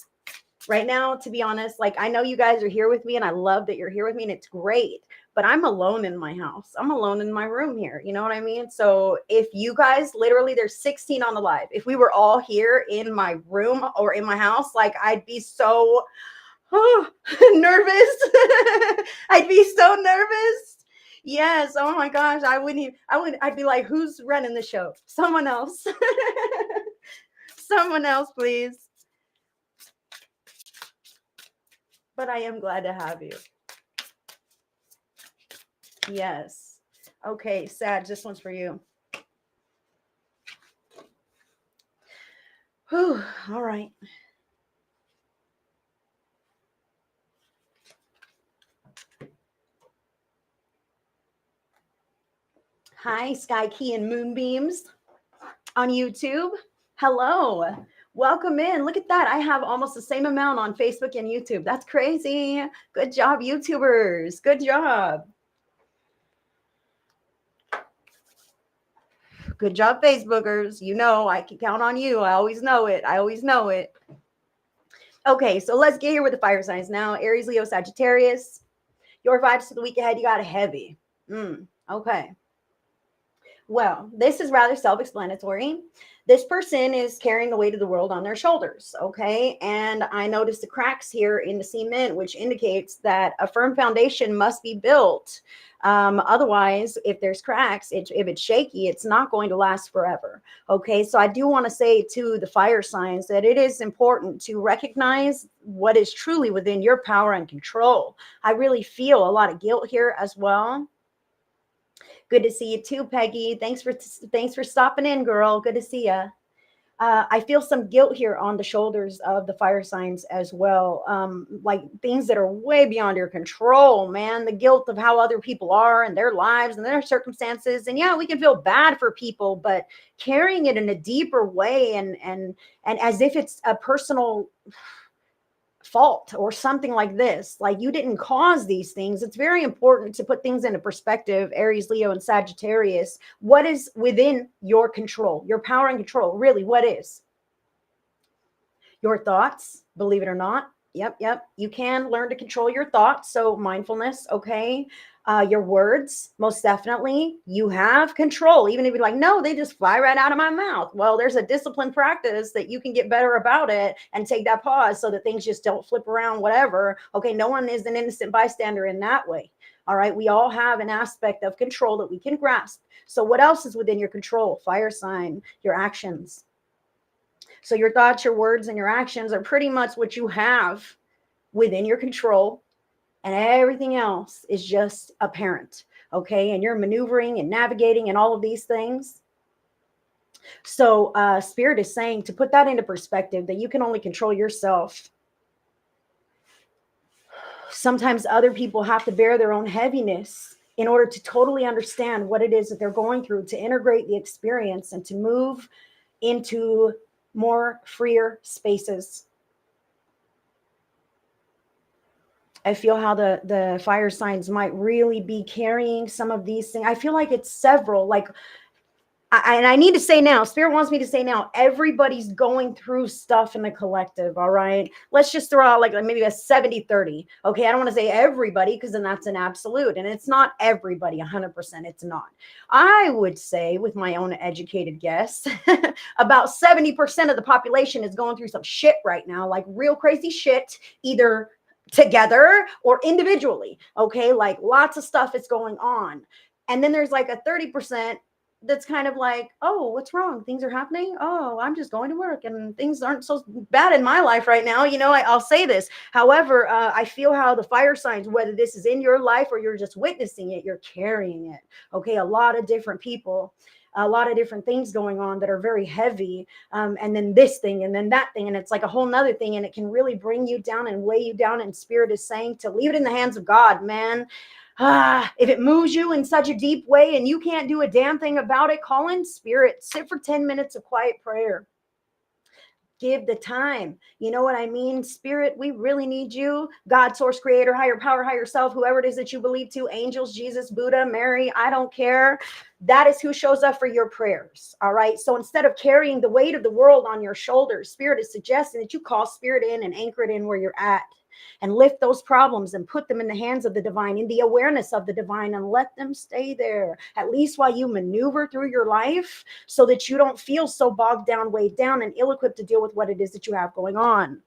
Right now, to be honest, like I know you guys are here with me and I love that you're here with me and it's great, but I'm alone in my house. I'm alone in my room here. You know what I mean? So if you guys literally, there's 16 on the live. If we were all here in my room or in my house, like I'd be so nervous. I'd be so nervous. Yes. Oh my gosh. I'd be like, who's running the show? Someone else. Someone else, please. But I am glad to have you. Yes. Okay, Sag, this one's for you. Whew, all right. Hi, Sky Key and Moonbeams on YouTube. Hello. Welcome in. Look at that. I have almost the same amount on Facebook and YouTube. That's crazy. Good job, YouTubers. Good job. Good job, Facebookers. You know, I can count on you. I always know it. I always know it. Okay, so let's get here with the fire signs now. Aries, Leo, Sagittarius. Your vibes for the week ahead, you got a heavy. Okay. Well, this is rather self-explanatory. This person is carrying the weight of the world on their shoulders, okay? And I noticed the cracks here in the cement, which indicates that a firm foundation must be built. Otherwise, if there's cracks, if it's shaky, it's not going to last forever, okay? So I do want to say to the fire signs that it is important to recognize what is truly within your power and control. I really feel a lot of guilt here as well. Good to see you too, Peggy. Thanks for stopping in, girl. Good to see you. I feel some guilt here on the shoulders of the fire signs as well. Like things that are way beyond your control, man. The guilt of how other people are and their lives and their circumstances. And yeah, we can feel bad for people, but carrying it in a deeper way and as if it's a personal fault or something like this, like you didn't cause these things. It's very important to put things into perspective. Aries, Leo, and Sagittarius. What is within your control, your power and control? Really, what is? Your thoughts, believe it or not. Yep. You can learn to control your thoughts. So mindfulness, okay. Your words, most definitely. You have control. Even if you're like, no, they just fly right out of my mouth. Well, there's a disciplined practice that you can get better about it and take that pause so that things just don't flip around, whatever. Okay, no one is an innocent bystander in that way. All right, we all have an aspect of control that we can grasp. So what else is within your control? Fire sign, your actions. So your thoughts, your words, and your actions are pretty much what you have within your control, and everything else is just apparent, okay? And you're maneuvering and navigating and all of these things. So Spirit is saying to put that into perspective, that you can only control yourself. Sometimes other people have to bear their own heaviness in order to totally understand what it is that they're going through, to integrate the experience and to move into more freer spaces. I feel how the fire signs might really be carrying some of these things. I feel like it's several, like, and I need to say now, Spirit wants me to say now, everybody's going through stuff in the collective, all right? Let's just throw out like maybe a 70-30, okay? I don't want to say everybody because then that's an absolute, and it's not everybody, 100%, it's not. I would say, with my own educated guess, about 70% of the population is going through some shit right now, like real crazy shit, either together or individually, okay? Like lots of stuff is going on. And then there's like a 30% that's kind of like, oh, what's wrong? Things are happening. Oh, I'm just going to work and things aren't so bad in my life right now. You know, I'll say this. However, I feel how the fire signs, whether this is in your life or you're just witnessing it, you're carrying it. Okay. A lot of different people, a lot of different things going on that are very heavy. And then this thing and then that thing. And it's like a whole nother thing. And it can really bring you down and weigh you down. And Spirit is saying to leave it in the hands of God, man. If it moves you in such a deep way and you can't do a damn thing about it, call in Spirit. Sit for 10 minutes of quiet prayer. Give the time. You know what I mean? Spirit, we really need you. God, source, creator, higher power, higher self, whoever it is that you believe to, angels, Jesus, Buddha, Mary, I don't care. That is who shows up for your prayers. All right. So instead of carrying the weight of the world on your shoulders, Spirit is suggesting that you call Spirit in and anchor it in where you're at. And lift those problems and put them in the hands of the divine, in the awareness of the divine, and let them stay there, at least while you maneuver through your life, so that you don't feel so bogged down, weighed down, and ill-equipped to deal with what it is that you have going on.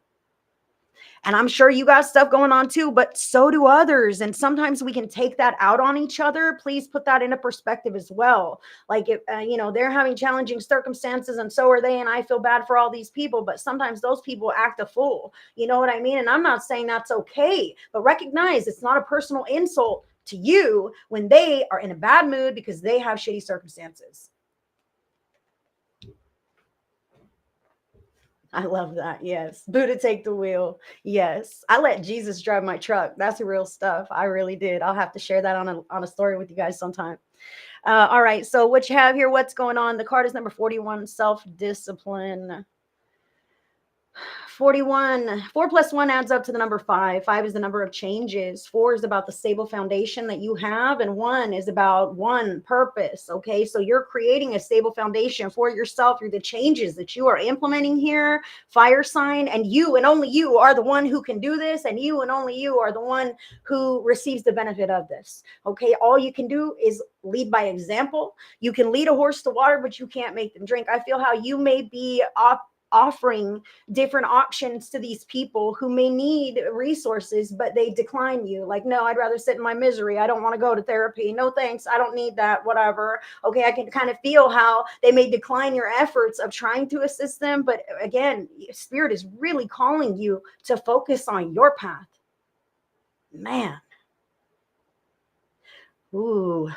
And I'm sure you got stuff going on too, but so do others. And sometimes we can take that out on each other. Please put that into perspective as well. Like, if, they're having challenging circumstances and so are they. And I feel bad for all these people, but sometimes those people act a fool. You know what I mean? And I'm not saying that's okay, but recognize it's not a personal insult to you when they are in a bad mood because they have shitty circumstances. I love that. Yes. Buddha take the wheel. Yes. I let Jesus drive my truck. That's the real stuff. I really did. I'll have to share that on a story with you guys sometime. All right. So what you have here, what's going on? The card is number 41, self-discipline. 41, 4 plus 1 adds up to the number 5. 5 is the number of changes. 4 is about the stable foundation that you have, and 1 is about one purpose. Okay, so you're creating a stable foundation for yourself through the changes that you are implementing here, fire sign, and you and only you are the one who can do this, and you and only you are the one who receives the benefit of this. Okay, all you can do is lead by example. You can lead a horse to water, but you can't make them drink. I feel how you may be offering different options to these people who may need resources, but they decline you. Like, no, I'd rather sit in my misery. I don't want to go to therapy. No, thanks. I don't need that. Whatever. Okay. I can kind of feel how they may decline your efforts of trying to assist them. But again, Spirit is really calling you to focus on your path. Man. Ooh.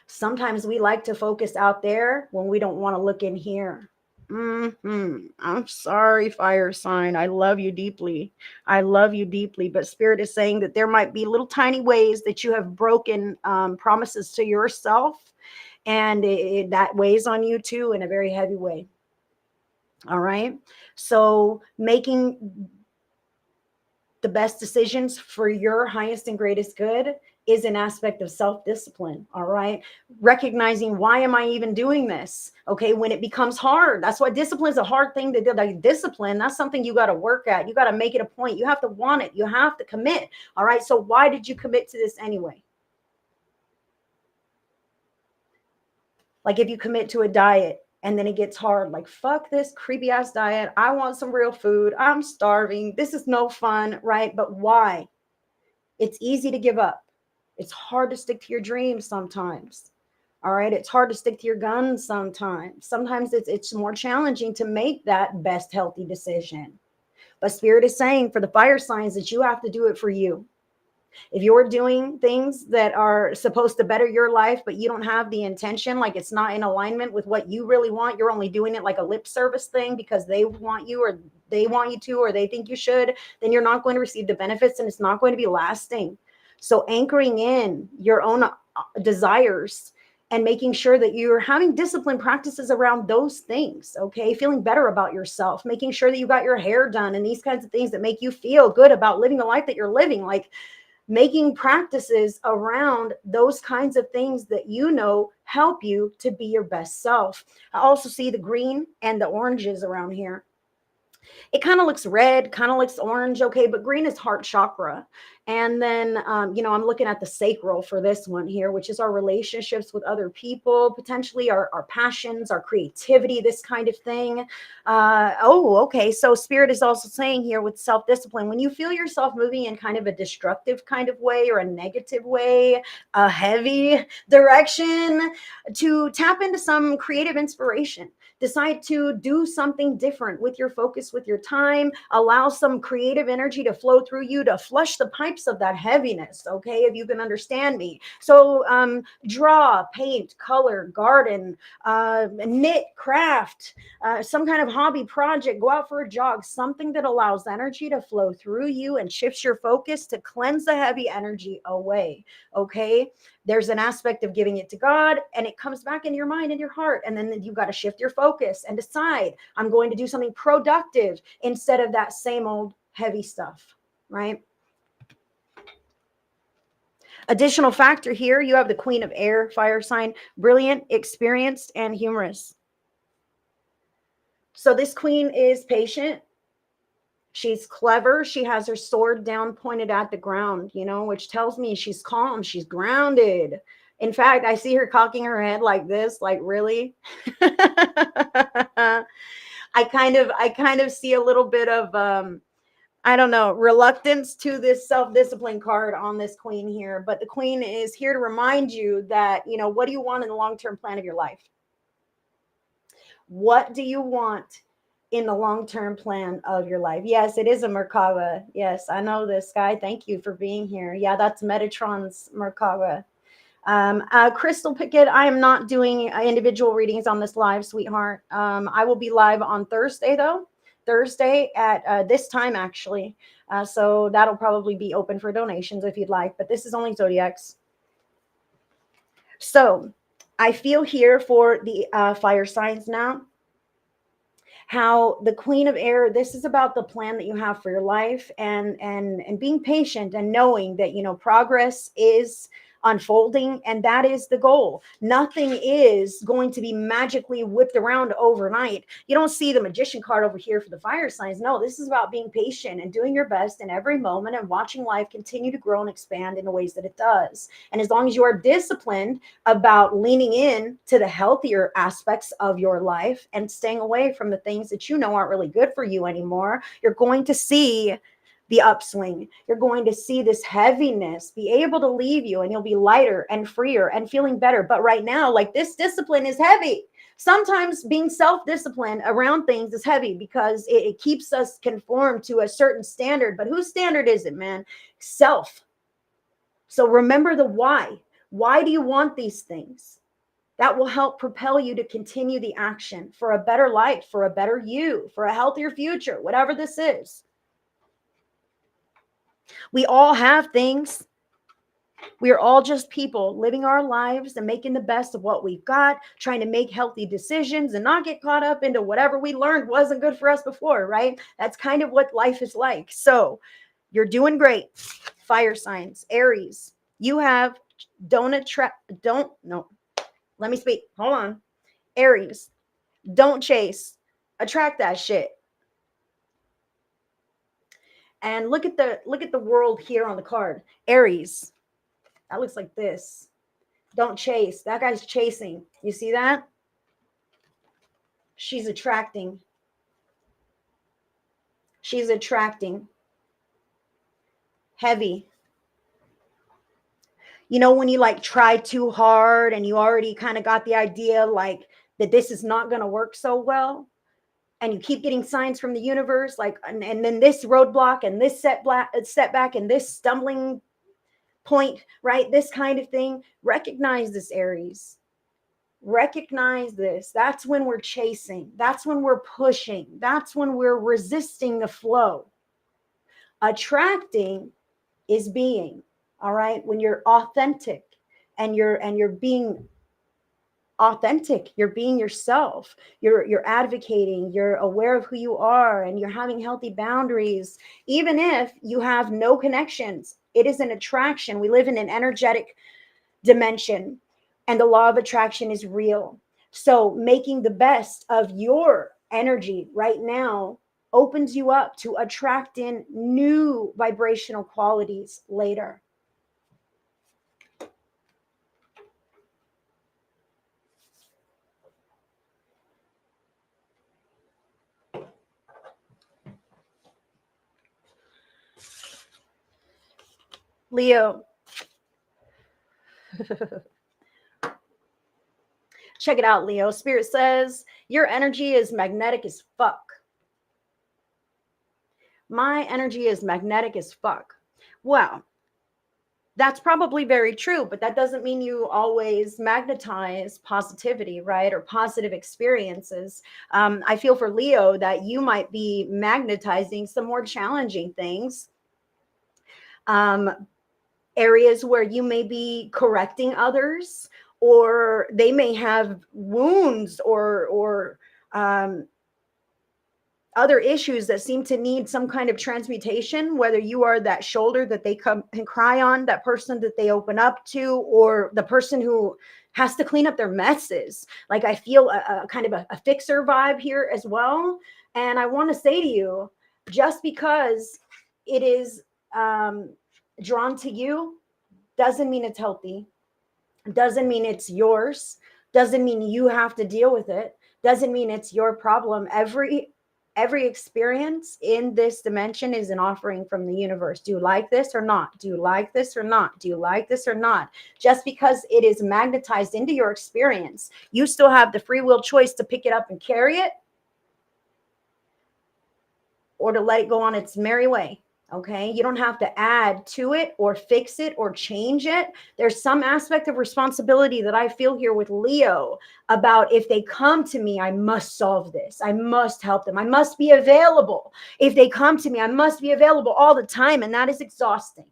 Sometimes we like to focus out there when we don't want to look in here. I'm sorry, fire sign. I love you deeply. I love you deeply. But Spirit is saying that there might be little tiny ways that you have broken promises to yourself, and that weighs on you too in a very heavy way. All right. So making the best decisions for your highest and greatest good is an aspect of self-discipline. All right. Recognizing, why am I even doing this? Okay. When it becomes hard, that's why discipline is a hard thing to do. Like, discipline, that's something you got to work at. You got to make it a point. You have to want it. You have to commit. All right. So why did you commit to this anyway? Like, if you commit to a diet and then it gets hard, like, fuck this creepy ass diet. I want some real food. I'm starving. This is no fun. Right. But why? It's easy to give up. It's hard to stick to your dreams sometimes. All right. It's hard to stick to your guns sometimes. Sometimes it's more challenging to make that best healthy decision. But Spirit is saying for the fire signs that you have to do it for you. If you're doing things that are supposed to better your life, but you don't have the intention, like it's not in alignment with what you really want, you're only doing it like a lip service thing because they want you, or they want you to, or they think you should, then you're not going to receive the benefits, and it's not going to be lasting. So anchoring in your own desires and making sure that you're having discipline practices around those things. Okay. Feeling better about yourself, making sure that you got your hair done, and these kinds of things that make you feel good about living the life that you're living. Like, making practices around those kinds of things that you know help you to be your best self. I also see the green and the oranges around here. It kind of looks red, kind of looks orange. Okay. But green is heart chakra. And then, I'm looking at the sacral for this one here, which is our relationships with other people, potentially our passions, our creativity, this kind of thing. Okay. So Spirit is also saying here with self-discipline, when you feel yourself moving in kind of a destructive kind of way or a negative way, a heavy direction, to tap into some creative inspiration. Decide to do something different with your focus, with your time. Allow some creative energy to flow through you to flush the pipes of that heaviness. Okay, if you can understand me. So draw, paint, color, garden, knit, craft, some kind of hobby project. Go out for a jog. Something that allows energy to flow through you and shifts your focus to cleanse the heavy energy away. Okay. There's an aspect of giving it to God, and it comes back in your mind and your heart. And then you've got to shift your focus and decide, I'm going to do something productive instead of that same old heavy stuff, right? Additional factor here, you have the Queen of Air, fire sign, brilliant, experienced, and humorous. So this queen is patient. She's clever. She has her sword down, pointed at the ground, which tells me she's calm. She's grounded. In fact, I see her cocking her head like this, like, really? I kind of see a little bit of, I don't know, reluctance to this self-discipline card on this queen here. But the queen is here to remind you that, what do you want in the long-term plan of your life? What do you want in the long-term plan of your life? Yes, it is a Merkaba. Yes, I know this guy. Thank you for being here. Yeah, that's Metatron's Merkaba. Crystal Pickett, I am not doing individual readings on this live, sweetheart. I will be live on Thursday, though. Thursday at this time, actually. So that'll probably be open for donations if you'd like, but this is only Zodiacs. So I feel here for the fire signs now, how the Queen of Air, this is about the plan that you have for your life, and being patient and knowing that, you know, progress is unfolding, and that is the goal. Nothing is going to be magically whipped around overnight. You don't see the magician card over here for the fire signs. No, this is about being patient and doing your best in every moment and watching life continue to grow and expand in the ways that it does. And as long as you are disciplined about leaning in to the healthier aspects of your life and staying away from the things that you know aren't really good for you anymore, you're going to see the upswing. You're going to see this heaviness be able to leave you, and you'll be lighter and freer and feeling better. But right now, like, this discipline is heavy. Sometimes being self-disciplined around things is heavy because it keeps us conformed to a certain standard. But whose standard is it, man? Self. So remember the why. Why do you want these things? That will help propel you to continue the action for a better life, for a better you, for a healthier future, whatever this is. We all have things. We are all just people living our lives and making the best of what we've got, trying to make healthy decisions and not get caught up into whatever we learned wasn't good for us before, right? That's kind of what life is like. So you're doing great. Fire signs, Aries, you have let me speak. Hold on. Aries, don't chase. Attract that shit. And look at the world here on the card. Aries. That looks like this. Don't chase. That guy's chasing. You see that? She's attracting. She's attracting. Heavy. You know, when you like try too hard and you already kind of got the idea like that this is not going to work so well, and you keep getting signs from the universe, like, and then this roadblock and this setback and this stumbling point, right? This kind of thing. Recognize this, Aries. Recognize this. That's when we're chasing. That's when we're pushing. That's when we're resisting the flow. Attracting is being, all right? When you're authentic and you're being authentic, you're being yourself, you're advocating, you're aware of who you are, and you're having healthy boundaries. Even if you have no connections, it is an attraction. We live in an energetic dimension, and the law of attraction is real. So making the best of your energy right now opens you up to attract in new vibrational qualities later. Leo. Check it out, Leo. Spirit says your energy is magnetic as fuck. My energy is magnetic as fuck. Well, that's probably very true, but that doesn't mean you always magnetize positivity, right? Or positive experiences. I feel for Leo that you might be magnetizing some more challenging things. Areas where you may be correcting others, or they may have wounds or other issues that seem to need some kind of transmutation, whether you are that shoulder that they come and cry on, that person that they open up to, or the person who has to clean up their messes. Like, I feel a kind of a fixer vibe here as well. And I want to say to you, just because it is drawn to you doesn't mean it's healthy, doesn't mean it's yours, doesn't mean you have to deal with it, doesn't mean it's your problem. Every experience in this dimension is an offering from the universe. Do you like this or not? Do you like this or not? Do you like this or not? Just because it is magnetized into your experience, you still have the free will choice to pick it up and carry it, or to let it go on its merry way. Okay, you don't have to add to it or fix it or change it. There's some aspect of responsibility that I feel here with Leo about if they come to me, I must solve this. I must help them. I must be available. If they come to me, I must be available all the time. And that is exhausting.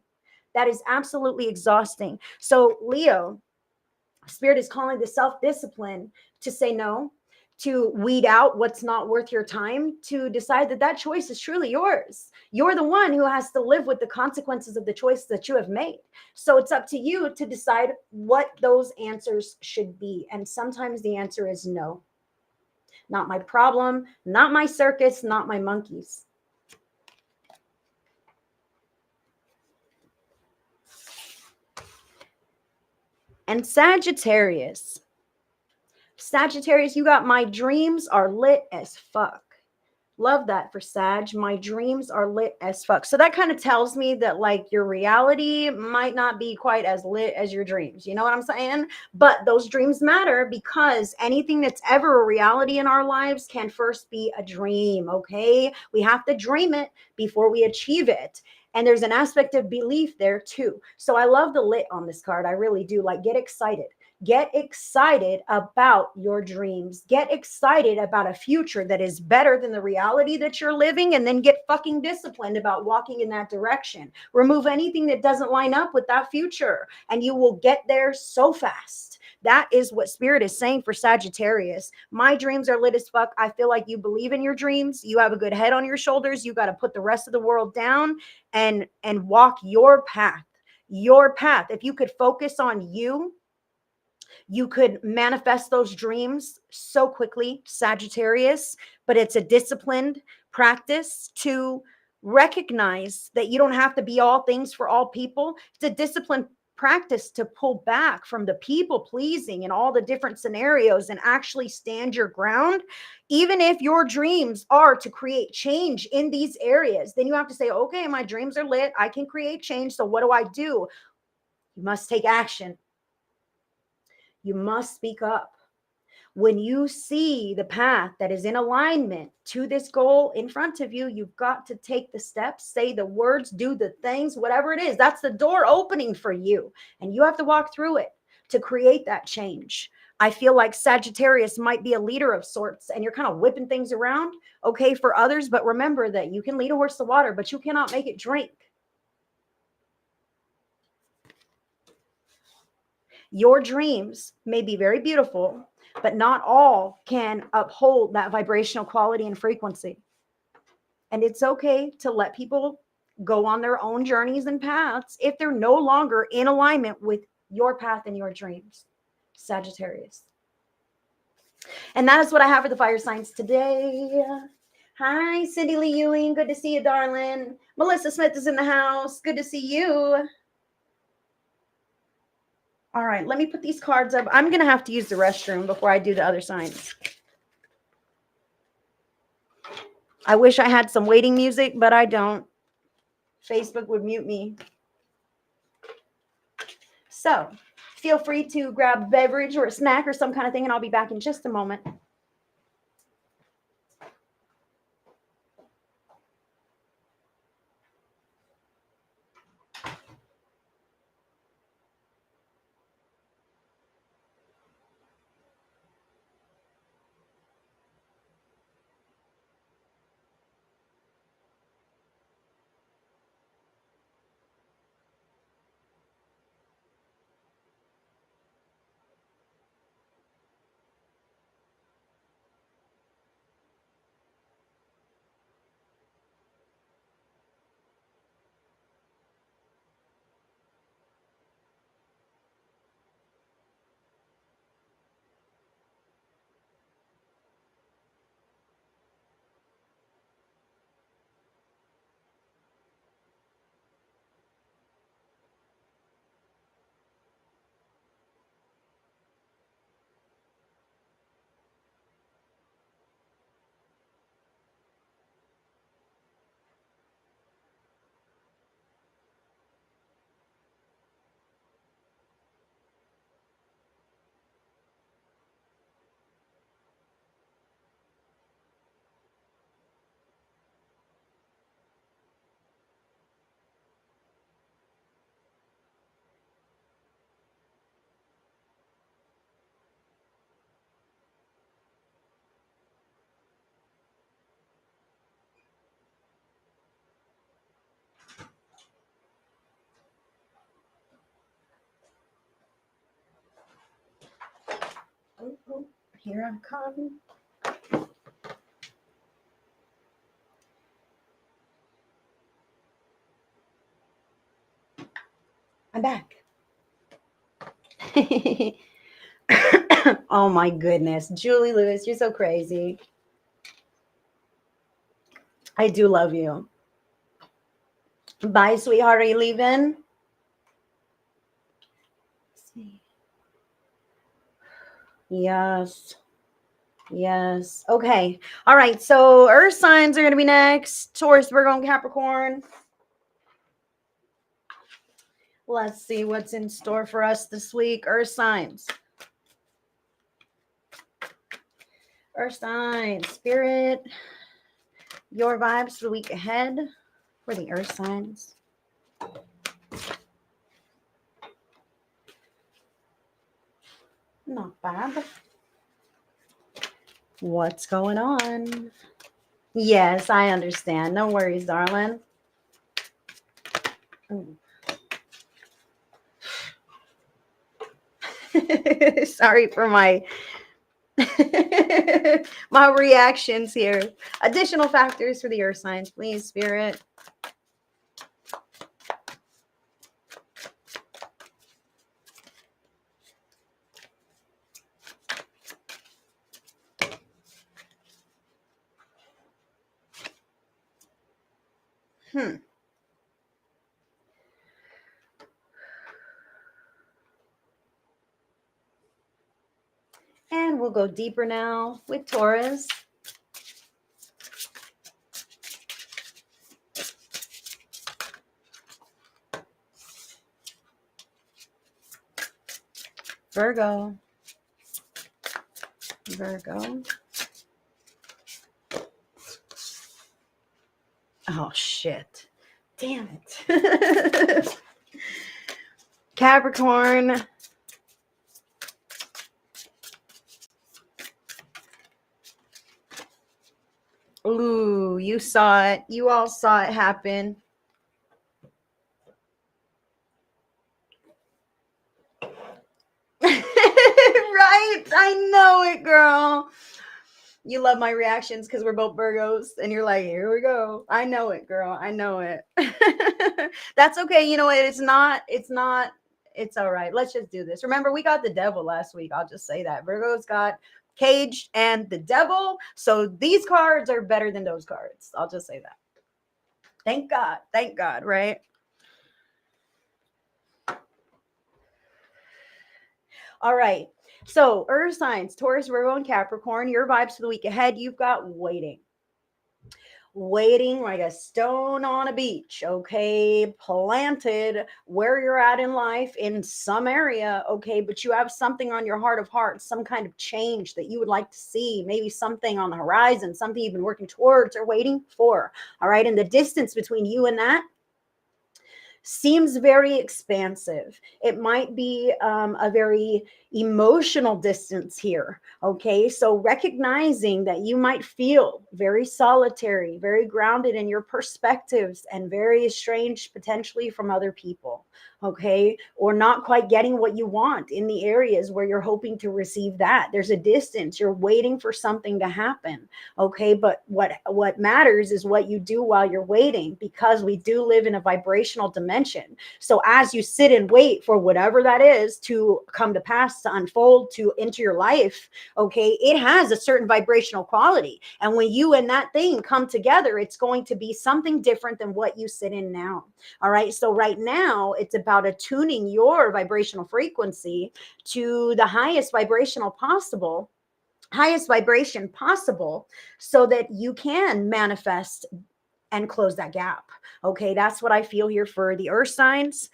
That is absolutely exhausting. So, Leo, Spirit is calling the self-discipline to say no, to weed out what's not worth your time, to decide that that choice is truly yours. You're the one who has to live with the consequences of the choice that you have made. So it's up to you to decide what those answers should be. And sometimes the answer is no. Not my problem, not my circus, not my monkeys. And Sagittarius. Sagittarius, you got my dreams are lit as fuck. Love that for Sag. My dreams are lit as fuck. So that kind of tells me that like your reality might not be quite as lit as your dreams. You know what I'm saying? But those dreams matter because anything that's ever a reality in our lives can first be a dream. Okay. We have to dream it before we achieve it. And there's an aspect of belief there too. So I love the lit on this card. I really do. Like, get excited. Get excited about your dreams. Get excited about a future that is better than the reality that you're living, and then get fucking disciplined about walking in that direction. Remove anything that doesn't line up with that future, and you will get there so fast. That is what Spirit is saying for Sagittarius. My dreams are lit as fuck. I feel like you believe in your dreams. You have a good head on your shoulders. You got to put the rest of the world down and walk your path. Your path. If you could focus on you, you could manifest those dreams so quickly, Sagittarius, but it's a disciplined practice to recognize that you don't have to be all things for all people. It's a disciplined practice to pull back from the people pleasing and all the different scenarios and actually stand your ground. Even if your dreams are to create change in these areas, then you have to say, okay, my dreams are lit. I can create change. So what do? You must take action. You must speak up. When you see the path that is in alignment to this goal in front of you, you've got to take the steps, say the words, do the things, whatever it is. That's the door opening for you. And you have to walk through it to create that change. I feel like Sagittarius might be a leader of sorts and you're kind of whipping things around, okay, for others. But remember that you can lead a horse to water, but you cannot make it drink. Your dreams may be very beautiful, but not all can uphold that vibrational quality and frequency. And it's okay to let people go on their own journeys and paths if they're no longer in alignment with your path and your dreams, Sagittarius. And that is what I have for the fire signs today. Hi, Cindy Lee Ewing. Good to see you, darling. Melissa Smith is in the house. Good to see you. All right, let me put these cards up. I'm going to have to use the restroom before I do the other signs. I wish I had some waiting music, but I don't. Facebook would mute me. So feel free to grab a beverage or a snack or some kind of thing, and I'll be back in just a moment. Here I come. I'm back. Oh my goodness. Julie Lewis, you're so crazy. I do love you. Bye, sweetheart. Are you leaving? Let's see. Yes. Yes. Okay. All right. So Earth signs are going to be next. Taurus, Virgo, and Capricorn. Let's see what's in store for us this week. Earth signs. Earth signs. Spirit. Your vibes for the week ahead for the Earth signs. Not bad. What's going on? Yes, I understand. No worries, darling. Sorry for my my reactions here. Additional factors for the Earth signs, please, Spirit. And we'll go deeper now with Taurus. Virgo. Virgo. Oh, shit. Damn it. Capricorn. Ooh, you saw it. You all saw it happen. Right? I know it, girl. You love my reactions because we're both Virgos, and you're like, here we go. I know it, girl. I know it. That's okay. You know what? It's all right. Let's just do this. Remember, we got the devil last week. I'll just say that. Virgo's got Cage and the devil. So these cards are better than those cards. I'll just say that. Thank God. Thank God, right? All right. So Earth signs, Taurus, Virgo, and Capricorn, your vibes for the week ahead, you've got waiting. Waiting like a stone on a beach, okay? Planted where you're at in life in some area, okay? But you have something on your heart of hearts, some kind of change that you would like to see, maybe something on the horizon, something you've been working towards or waiting for, all right? And the distance between you and that seems very expansive. It might be a very emotional distance here. Okay. So recognizing that you might feel very solitary, very grounded in your perspectives, and very estranged potentially from other people. Okay. Or not quite getting what you want in the areas where you're hoping to receive that. There's a distance. You're waiting for something to happen. Okay. But what matters is what you do while you're waiting, because we do live in a vibrational dimension. So as you sit and wait for whatever that is to come to pass, to unfold, to enter your life, okay, it has a certain vibrational quality. And when you and that thing come together, it's going to be something different than what you sit in now. All right. So right now it's about attuning your vibrational frequency to the highest vibration possible, so that you can manifest and close that gap. Okay, that's what I feel here for the Earth signs.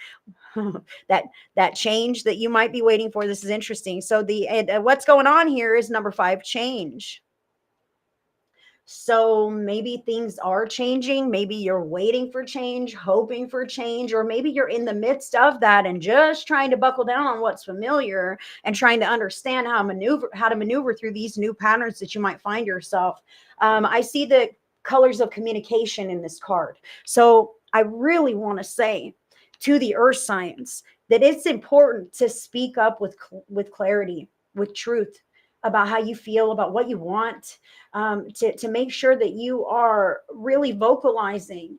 that change that you might be waiting for. This is interesting. So what's going on here is number 5, change. So maybe things are changing. Maybe you're waiting for change, hoping for change, or maybe you're in the midst of that and just trying to buckle down on what's familiar and trying to understand how to maneuver through these new patterns that you might find yourself. I see the colors of communication in this card. So I really want to say to the Earth signs that it's important to speak up with clarity, with truth. about how you feel, about what you want, to make sure that you are really vocalizing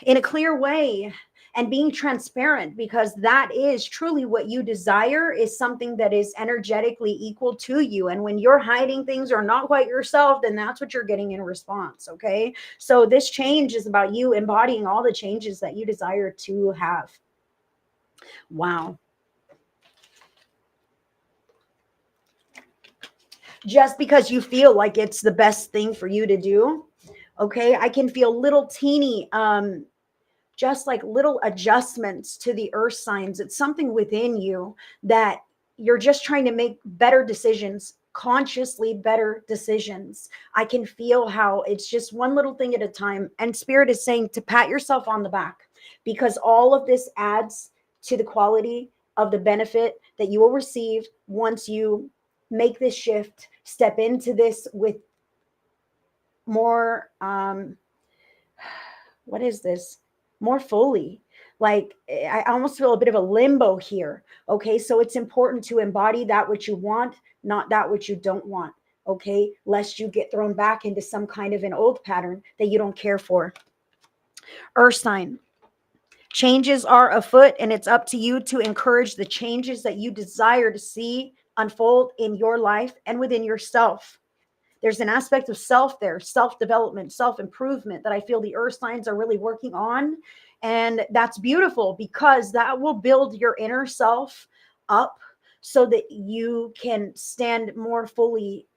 in a clear way and being transparent, because that is truly what you desire, is something that is energetically equal to you. And when you're hiding things or not quite yourself, then that's what you're getting in response. Okay, so this change is about you embodying all the changes that you desire to have. Wow. Just because you feel like it's the best thing for you to do, okay, I can feel little teeny just like little adjustments to the earth signs. It's something within you that you're just trying to make better decisions, consciously better decisions. I can feel how it's just one little thing at a time. And Spirit is saying to pat yourself on the back, because all of this adds to the quality of the benefit that you will receive once you make this shift, step into this with more, what is this? More fully. Like, I almost feel a bit of a limbo here. Okay. So it's important to embody that which you want, not that which you don't want. Okay. Lest you get thrown back into some kind of an old pattern that you don't care for. Earth sign. Changes are afoot, and it's up to you to encourage the changes that you desire to see unfold in your life and within yourself. There's an aspect of self there, self-development, self-improvement, that I feel the earth signs are really working on. And that's beautiful, because that will build your inner self up so that you can stand more fully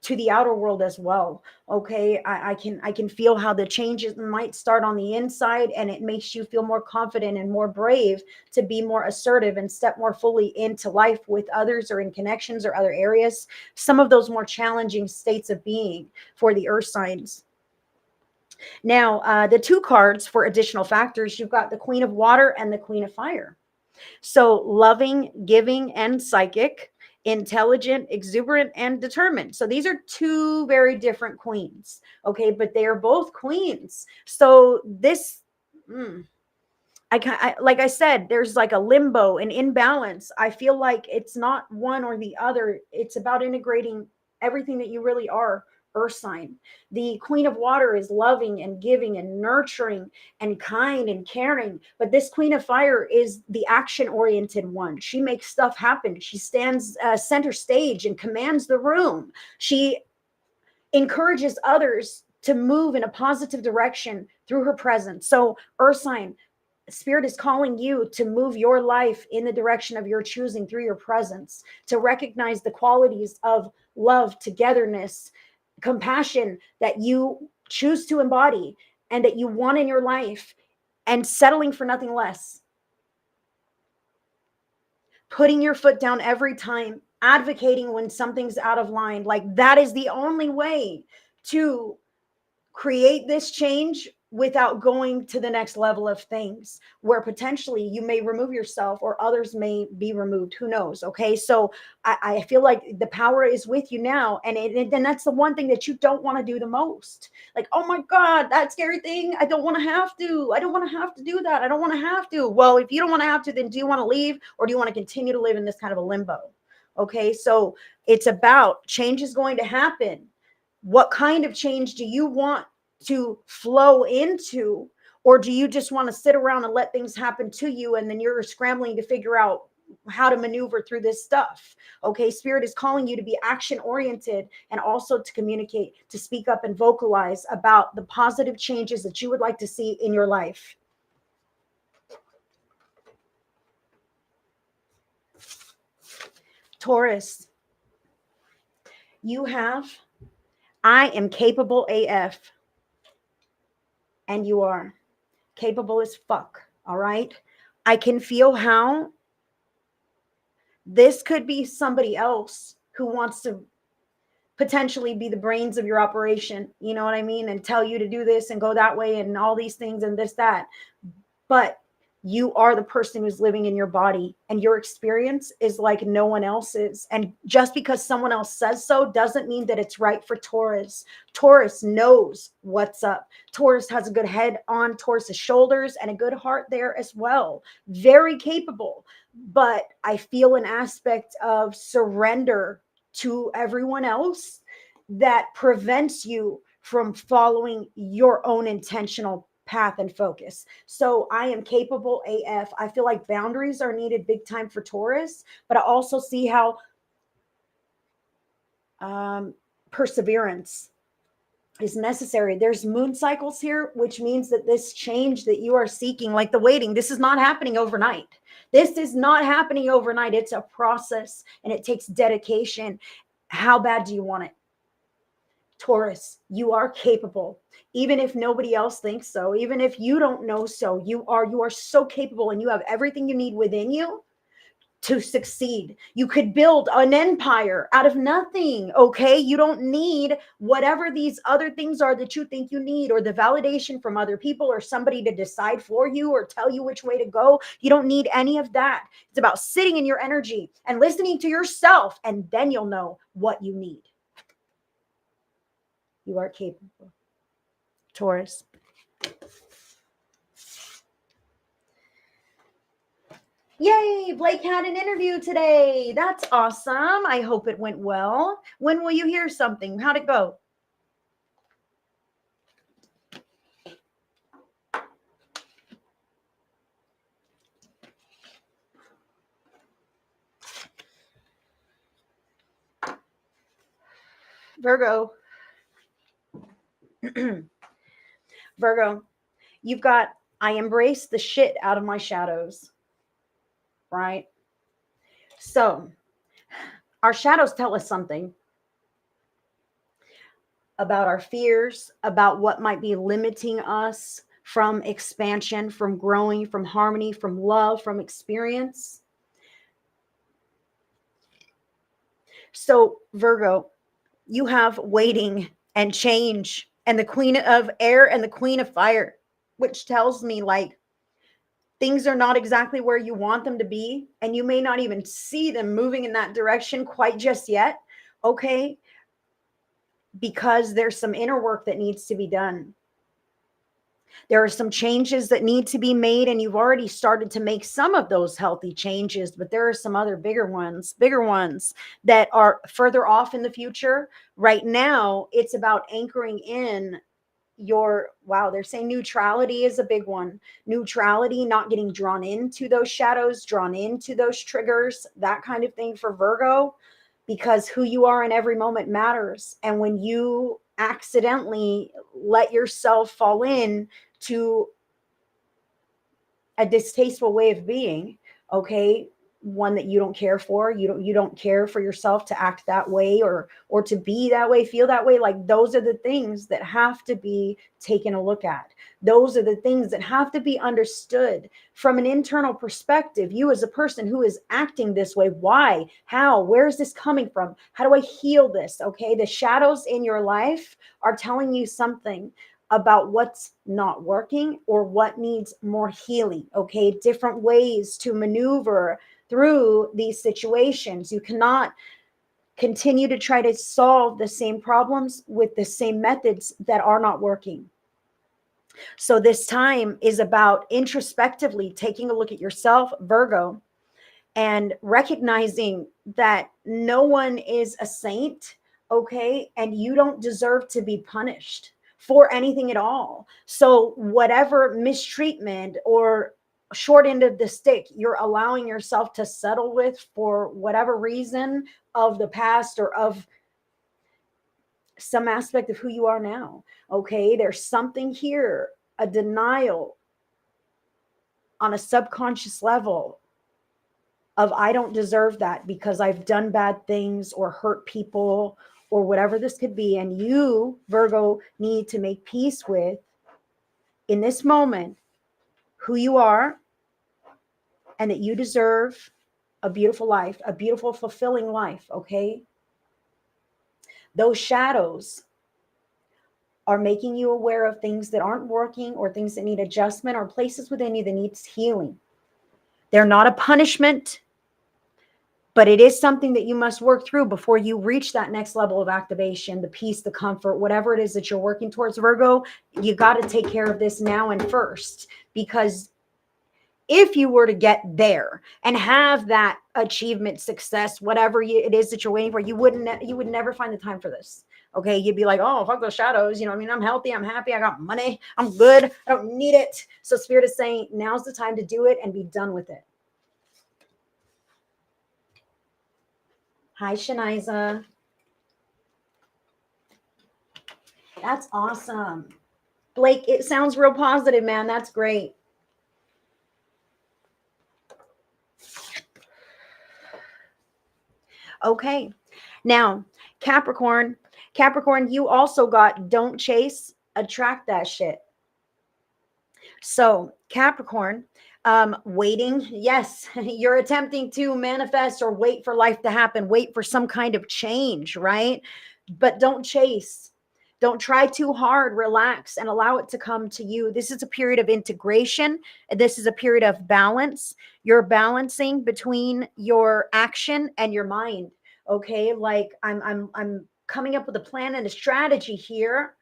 to the outer world as well. Okay, I can feel how the changes might start on the inside, and it makes you feel more confident and more brave to be more assertive and step more fully into life with others, or in connections or other areas, some of those more challenging states of being for the earth signs. Now, the two cards for additional factors, you've got the Queen of Water and the Queen of Fire. So loving, giving, and psychic, intelligent, exuberant, and determined. So these are two very different queens. Okay, but they are both queens. So this, like I said, there's like a limbo, an imbalance. I feel like it's not one or the other. It's about integrating everything that you really are. Earth sign. The Queen of Water is loving and giving and nurturing and kind and caring. But this Queen of Fire is the action oriented one. She makes stuff happen. She stands center stage and commands the room. She encourages others to move in a positive direction through her presence. So, Earth sign, Spirit is calling you to move your life in the direction of your choosing through your presence, to recognize the qualities of love, togetherness, compassion that you choose to embody and that you want in your life, and settling for nothing less. Putting your foot down every time, advocating when something's out of line. Like, that is the only way to create this change without going to the next level of things, where potentially you may remove yourself or others may be removed. Who knows? Okay. So I feel like the power is with you now. And that's the one thing that you don't want to do the most. Like, oh my God, that scary thing. I don't want to have to. I don't want to have to do that. I don't want to have to. Well, if you don't want to have to, then do you want to leave, or do you want to continue to live in this kind of a limbo? Okay. So it's about change is going to happen. What kind of change do you want to flow into? Or do you just want to sit around and let things happen to you, and then you're scrambling to figure out how to maneuver through this stuff? Okay, Spirit is calling you to be action oriented, and also to communicate, to speak up and vocalize about the positive changes that you would like to see in your life. Taurus, you have I am capable AF. And you are capable as fuck. All right. I can feel how this could be somebody else who wants to potentially be the brains of your operation. You know what I mean? And tell you to do this and go that way and all these things and this, that. But You are the person who's living in your body, and your experience is like no one else's. And just because someone else says so doesn't mean that it's right for Taurus. Taurus knows what's up. Taurus has a good head on Taurus's shoulders and a good heart there as well. Very capable. But I feel an aspect of surrender to everyone else that prevents you from following your own intentional path and focus. So I am capable AF. I feel like boundaries are needed big time for Taurus, but I also see how perseverance is necessary. There's moon cycles here, which means that this change that you are seeking, like the waiting, this is not happening overnight. This is not happening overnight. It's a process and it takes dedication. How bad do you want it? Taurus, you are capable. Even if nobody else thinks so, even if you don't know so, you are so capable, and you have everything you need within you to succeed. You could build an empire out of nothing, okay? You don't need whatever these other things are that you think you need, or the validation from other people, or somebody to decide for you or tell you which way to go. You don't need any of that. It's about sitting in your energy and listening to yourself, and then you'll know what you need. You are capable. Taurus. Yay, Blake had an interview today. That's awesome. I hope it went well. When will you hear something? How'd it go? Virgo. Virgo, you've got, I embrace the shit out of my shadows, right? So our shadows tell us something about our fears, about what might be limiting us from expansion, from growing, from harmony, from love, from experience. So Virgo, you have waiting and change and the Queen of Air and the Queen of Fire, which tells me like things are not exactly where you want them to be, and you may not even see them moving in that direction quite just yet, okay? Because there's some inner work that needs to be done. There are some changes that need to be made, and you've already started to make some of those healthy changes, but there are some other bigger ones that are further off in the future. Right now, it's about anchoring in your, wow, they're saying neutrality is a big one. Neutrality, not getting drawn into those shadows, drawn into those triggers, that kind of thing for Virgo, because who you are in every moment matters. And when you accidentally let yourself fall in to a distasteful way of being, okay, one that you don't care for, you don't care for yourself to act that way, or to be that way, feel that way, like those are the things that have to be taken a look at. Those are the things that have to be understood from an internal perspective. You as a person who is acting this way, why, how, where is this coming from? How do I heal this? Okay, the shadows in your life are telling you something about what's not working or what needs more healing. Okay, different ways to maneuver through these situations. You cannot continue to try to solve the same problems with the same methods that are not working. So this time is about introspectively taking a look at yourself, Virgo, and recognizing that no one is a saint, okay? And you don't deserve to be punished for anything at all. So whatever mistreatment or short end of the stick you're allowing yourself to settle with for whatever reason of the past or of some aspect of who you are now, okay? There's something here, a denial on a subconscious level of I don't deserve that because I've done bad things or hurt people or whatever this could be. And you, Virgo, need to make peace with, in this moment, who you are, and that you deserve a beautiful life, a beautiful, fulfilling life, okay? Those shadows are making you aware of things that aren't working or things that need adjustment or places within you that needs healing. They're not a punishment, but it is something that you must work through before you reach that next level of activation, the peace, the comfort, whatever it is that you're working towards, Virgo. You got to take care of this now and first, because if you were to get there and have that achievement, success, whatever it is that you're waiting for, you would never find the time for this. Okay. You'd be like, oh, fuck those shadows. You know what I mean? I'm healthy. I'm happy. I got money. I'm good. I don't need it. So Spirit is saying now's the time to do it and be done with it. Hi, Shaniza. That's awesome. Blake, it sounds real positive, man. That's great. Okay. Now, Capricorn, you also got don't chase, attract that shit. So, Capricorn, waiting. Yes, you're attempting to manifest or wait for life to happen, wait for some kind of change, right? But don't chase. Don't try too hard. Relax and allow it to come to you. This is a period of integration. This is a period of balance. You're balancing between your action and your mind. Okay, like I'm coming up with a plan and a strategy here,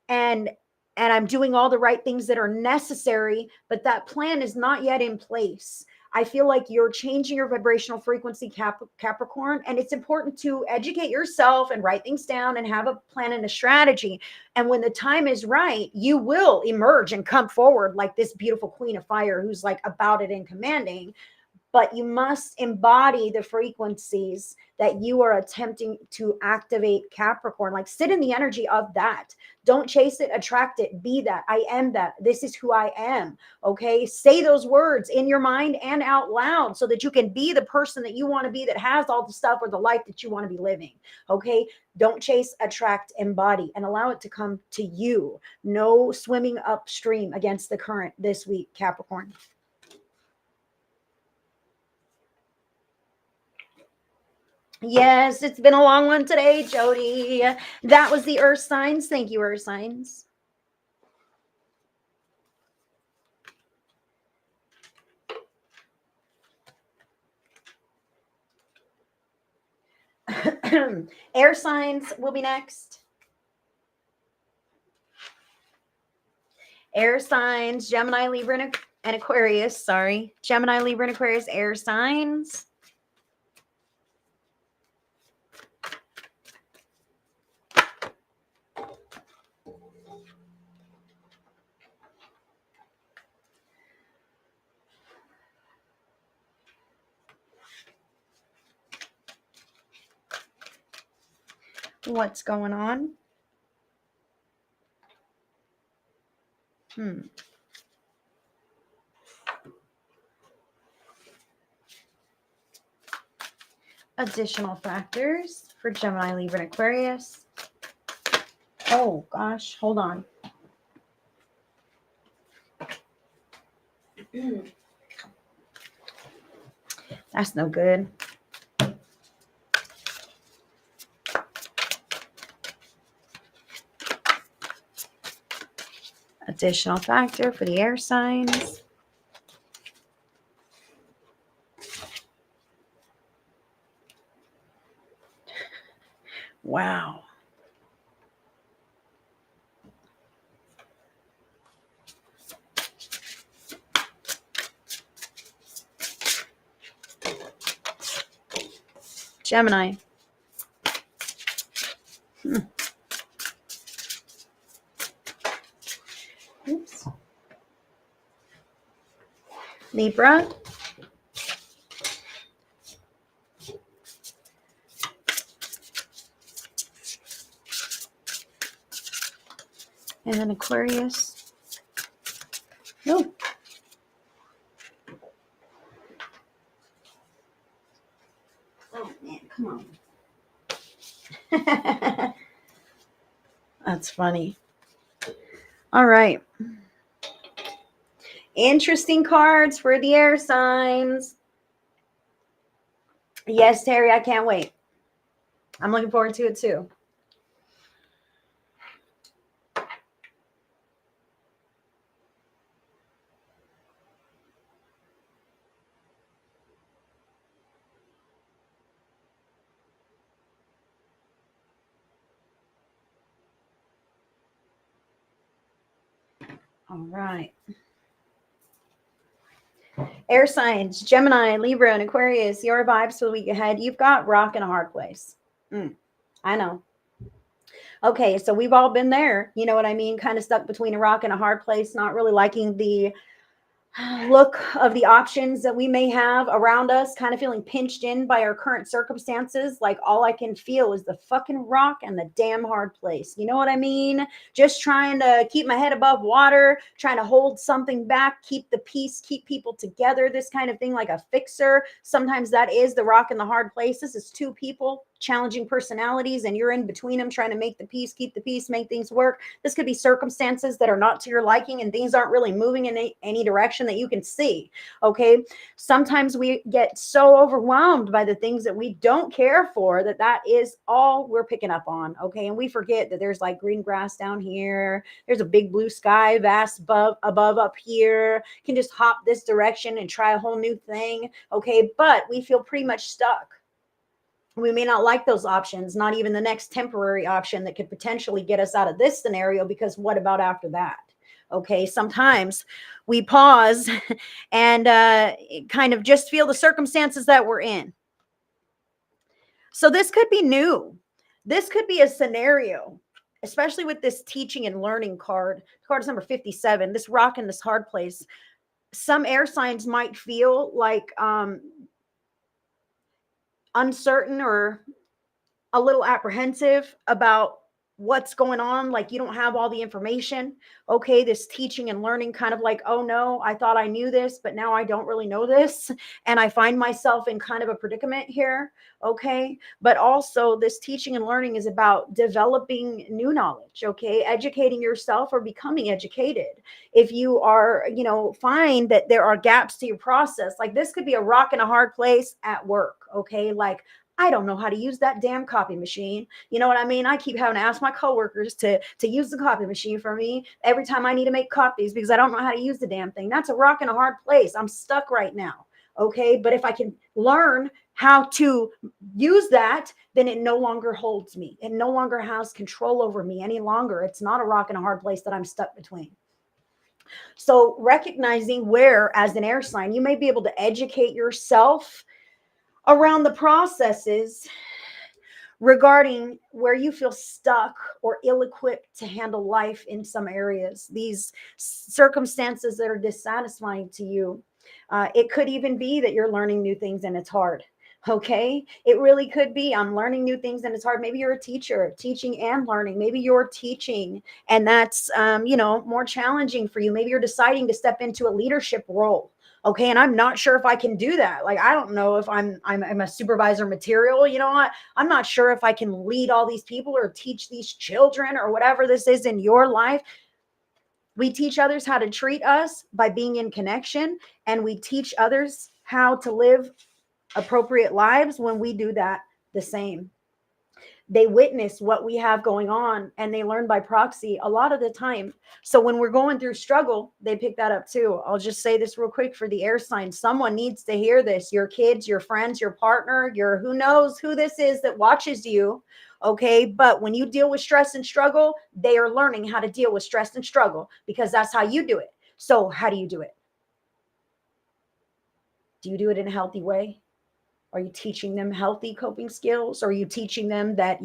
and I'm doing all the right things that are necessary, but that plan is not yet in place. I feel like you're changing your vibrational frequency, Capricorn, and it's important to educate yourself and write things down and have a plan and a strategy. And when the time is right, you will emerge and come forward like this beautiful queen of fire who's like about it and commanding. But you must embody the frequencies that you are attempting to activate, Capricorn. Like sit in the energy of that. Don't chase it, attract it, be that. I am that. This is who I am. Okay. Say those words in your mind and out loud so that you can be the person that you want to be, that has all the stuff or the life that you want to be living. Okay. Don't chase, attract, embody, and allow it to come to you. No swimming upstream against the current this week, Capricorn. Yes, it's been a long one today, Jody. That was the Earth signs. Thank you, Earth signs. Air signs will be next. Air signs, Gemini, Libra, and Aquarius. Sorry. Gemini, Libra, and Aquarius, air signs. What's going on? Additional factors for Gemini, Libra, and Aquarius. Oh, gosh. Hold on. That's no good. Additional factor for the air signs. Wow. Gemini. Oops. Libra. And then Aquarius. Oh. Oh, man, come on. That's funny. All right. Interesting cards for the air signs. Yes, Terry, I can't wait. I'm looking forward to it too. All right. Air signs, Gemini, Libra, and Aquarius, your vibes for the week ahead. You've got rock in a hard place. I know. Okay, so we've all been there. You know what I mean? Kind of stuck between a rock and a hard place, not really liking the look of the options that we may have around us, kind of feeling pinched in by our current circumstances. Like all I can feel is the fucking rock and the damn hard place. You know what I mean? Just trying to keep my head above water, trying to hold something back, keep the peace, keep people together, this kind of thing, like a fixer. Sometimes that is the rock and the hard place. This is two people, challenging personalities, and you're in between them trying to make the peace, keep the peace, make things work. This could be circumstances that are not to your liking and things aren't really moving in any direction that you can see. Okay. Sometimes we get so overwhelmed by the things that we don't care for that is all we're picking up on. Okay. And we forget that there's like green grass down here. There's a big blue sky, vast above up here. You can just hop this direction and try a whole new thing. Okay. But we feel pretty much stuck. We may not like those options, not even the next temporary option that could potentially get us out of this scenario, because what about after that? Okay, sometimes we pause and kind of just feel the circumstances that we're in. So this could be new. This could be a scenario, especially with this teaching and learning card. Card is number 57, this rock in this hard place. Some air signs might feel like uncertain or a little apprehensive about what's going on, like you don't have all the information. Okay, this teaching and learning kind of like, oh no, I thought I knew this, but now I don't really know this, and I find myself in kind of a predicament here. Okay, but also this teaching and learning is about developing new knowledge. Okay, educating yourself or becoming educated. If you are, find that there are gaps to your process, like this could be a rock and a hard place at work. Okay, like I don't know how to use that damn copy machine. You know what I mean? I keep having to ask my coworkers to use the copy machine for me every time I need to make copies because I don't know how to use the damn thing. That's a rock and a hard place. I'm stuck right now. Okay. But if I can learn how to use that, then it no longer holds me. It no longer has control over me any longer. It's not a rock and a hard place that I'm stuck between. So recognizing where, as an air sign, you may be able to educate yourself around the processes regarding where you feel stuck or ill-equipped to handle life in some areas, these circumstances that are dissatisfying to you. It could even be that you're learning new things and it's hard. Okay, it really could be. I'm learning new things and it's hard. Maybe you're a teacher, teaching and learning. Maybe you're teaching and that's more challenging for you. Maybe you're deciding to step into a leadership role. Okay, and I'm not sure if I can do that. Like I don't know if I'm a supervisor material. You know what? I'm not sure if I can lead all these people or teach these children or whatever this is in your life. We teach others how to treat us by being in connection, and we teach others how to live appropriate lives when we do that the same. They witness what we have going on and they learn by proxy a lot of the time. So when we're going through struggle, they pick that up too. I'll just say this real quick for the air signs. Someone needs to hear this. Your kids, your friends, your partner, your who knows who this is that watches you. Okay. But when you deal with stress and struggle, they are learning how to deal with stress and struggle because that's how you do it. So how do you do it? Do you do it in a healthy way? Are you teaching them healthy coping skills? Or are you teaching them that,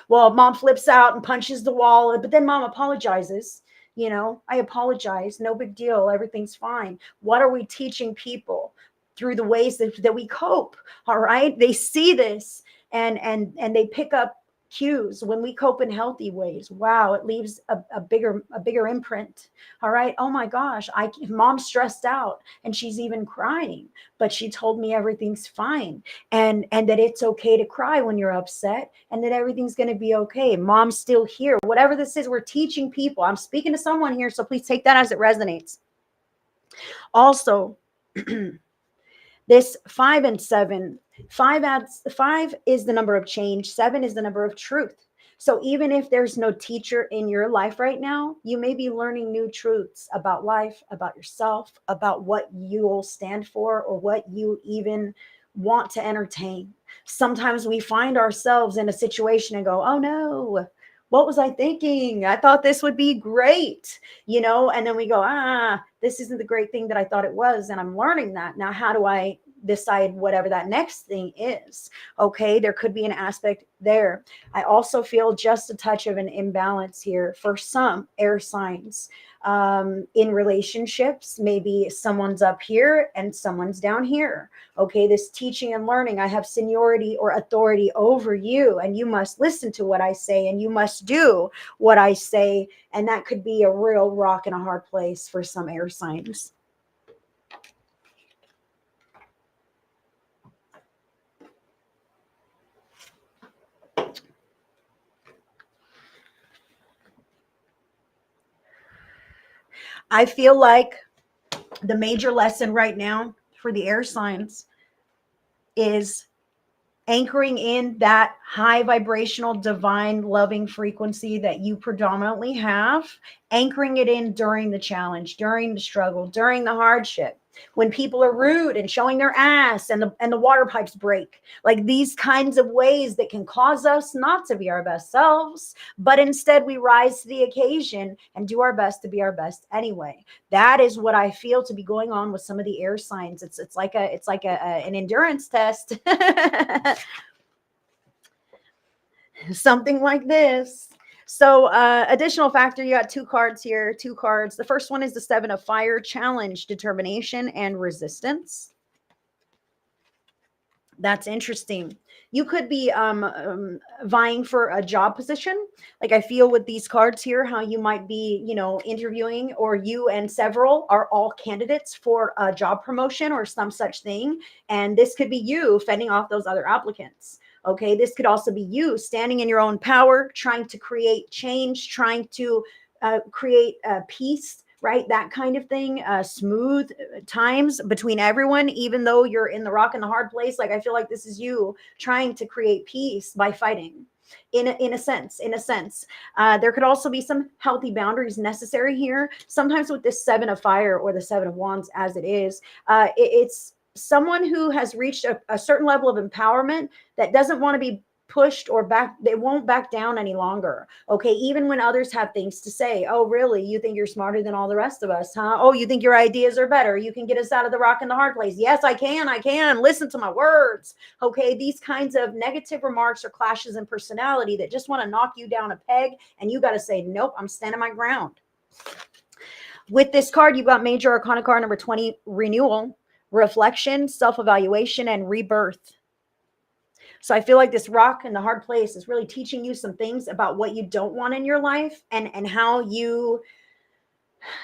well, mom flips out and punches the wall, but then mom apologizes. I apologize. No big deal. Everything's fine. What are we teaching people through the ways that we cope? All right. They see this and they pick up cues when we cope in healthy ways. Wow, it leaves a bigger imprint. All right. Oh my gosh, mom's stressed out and she's even crying, but she told me everything's fine and that it's okay to cry when you're upset and that everything's going to be okay. Mom's still here. Whatever this is, we're teaching people. I'm speaking to someone here, so please take that as it resonates. Also, this 5 and 7, 5 is the number of change. 7 is the number of truth. So even if there's no teacher in your life right now, you may be learning new truths about life, about yourself, about what you'll stand for or what you even want to entertain. Sometimes we find ourselves in a situation and go, oh no, What was I thinking? I thought this would be great, and then we go, this isn't the great thing that I thought it was. And I'm learning that. Now, how do I decide whatever that next thing is? Okay, there could be an aspect there. I also feel just a touch of an imbalance here for some air signs in relationships. Maybe someone's up here and someone's down here. Okay, this teaching and learning, I have seniority or authority over you, and you must listen to what I say, and you must do what I say. And that could be a real rock and a hard place for some air signs. I feel like the major lesson right now for the air signs is anchoring in that high vibrational, divine, loving frequency that you predominantly have, anchoring it in during the challenge, during the struggle, during the hardship. When people are rude and showing their ass and the water pipes break, like these kinds of ways that can cause us not to be our best selves, but instead we rise to the occasion and do our best to be our best anyway. That is what I feel to be going on with some of the air signs. It's like an endurance test. Something like this. So additional factor, you got two cards here, two cards. The first one is the Seven of Fire, challenge, determination, and resistance. That's interesting. You could be vying for a job position. Like I feel with these cards here, how you might be, interviewing, or you and several are all candidates for a job promotion or some such thing. And this could be you fending off those other applicants. Okay, this could also be you standing in your own power, trying to create change, trying to create peace, right? That kind of thing, smooth times between everyone, even though you're in the rock and the hard place. Like I feel like this is you trying to create peace by fighting. In a sense, there could also be some healthy boundaries necessary here. Sometimes with this Seven of Fire or the Seven of Wands, as it is, it's someone who has reached a certain level of empowerment that doesn't want to be pushed or back. They won't back down any longer. Okay, even when others have things to say. Oh, really? You think you're smarter than all the rest of us, huh? Oh, you think your ideas are better? You can get us out of the rock and the hard place. Yes, I can. Listen to my words. Okay, these kinds of negative remarks or clashes in personality that just want to knock you down a peg, and you got to say, nope, I'm standing my ground. With this card, you've got Major Arcana card number 20, renewal, reflection, self-evaluation, and rebirth. So I feel like this rock and the hard place is really teaching you some things about what you don't want in your life, and how you,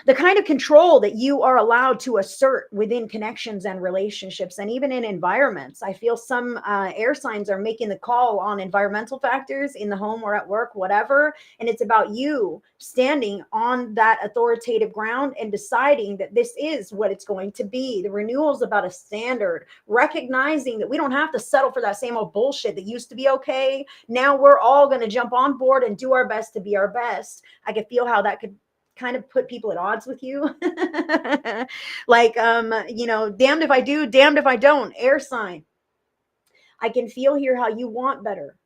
the kind of control that you are allowed to assert within connections and relationships, and even in environments. I feel some air signs are making the call on environmental factors in the home or at work, whatever. And it's about you standing on that authoritative ground and deciding that this is what it's going to be. The renewal is about a standard, recognizing that we don't have to settle for that same old bullshit that used to be okay. Now we're all going to jump on board and do our best to be our best. I could feel how that could kind of put people at odds with you. Like, damned if I do, damned if I don't, air sign. I can feel here how you want better,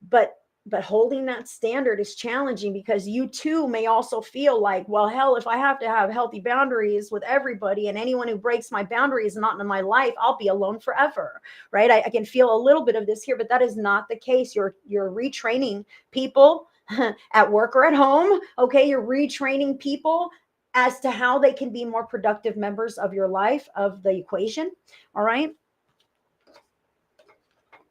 but holding that standard is challenging, because you too may also feel like, well, hell, if I have to have healthy boundaries with everybody, and anyone who breaks my boundaries not in my life, I'll be alone forever, right? I can feel a little bit of this here, but that is not the case. You're retraining people at work or at home. Okay, you're retraining people as to how they can be more productive members of your life, of the equation. All right.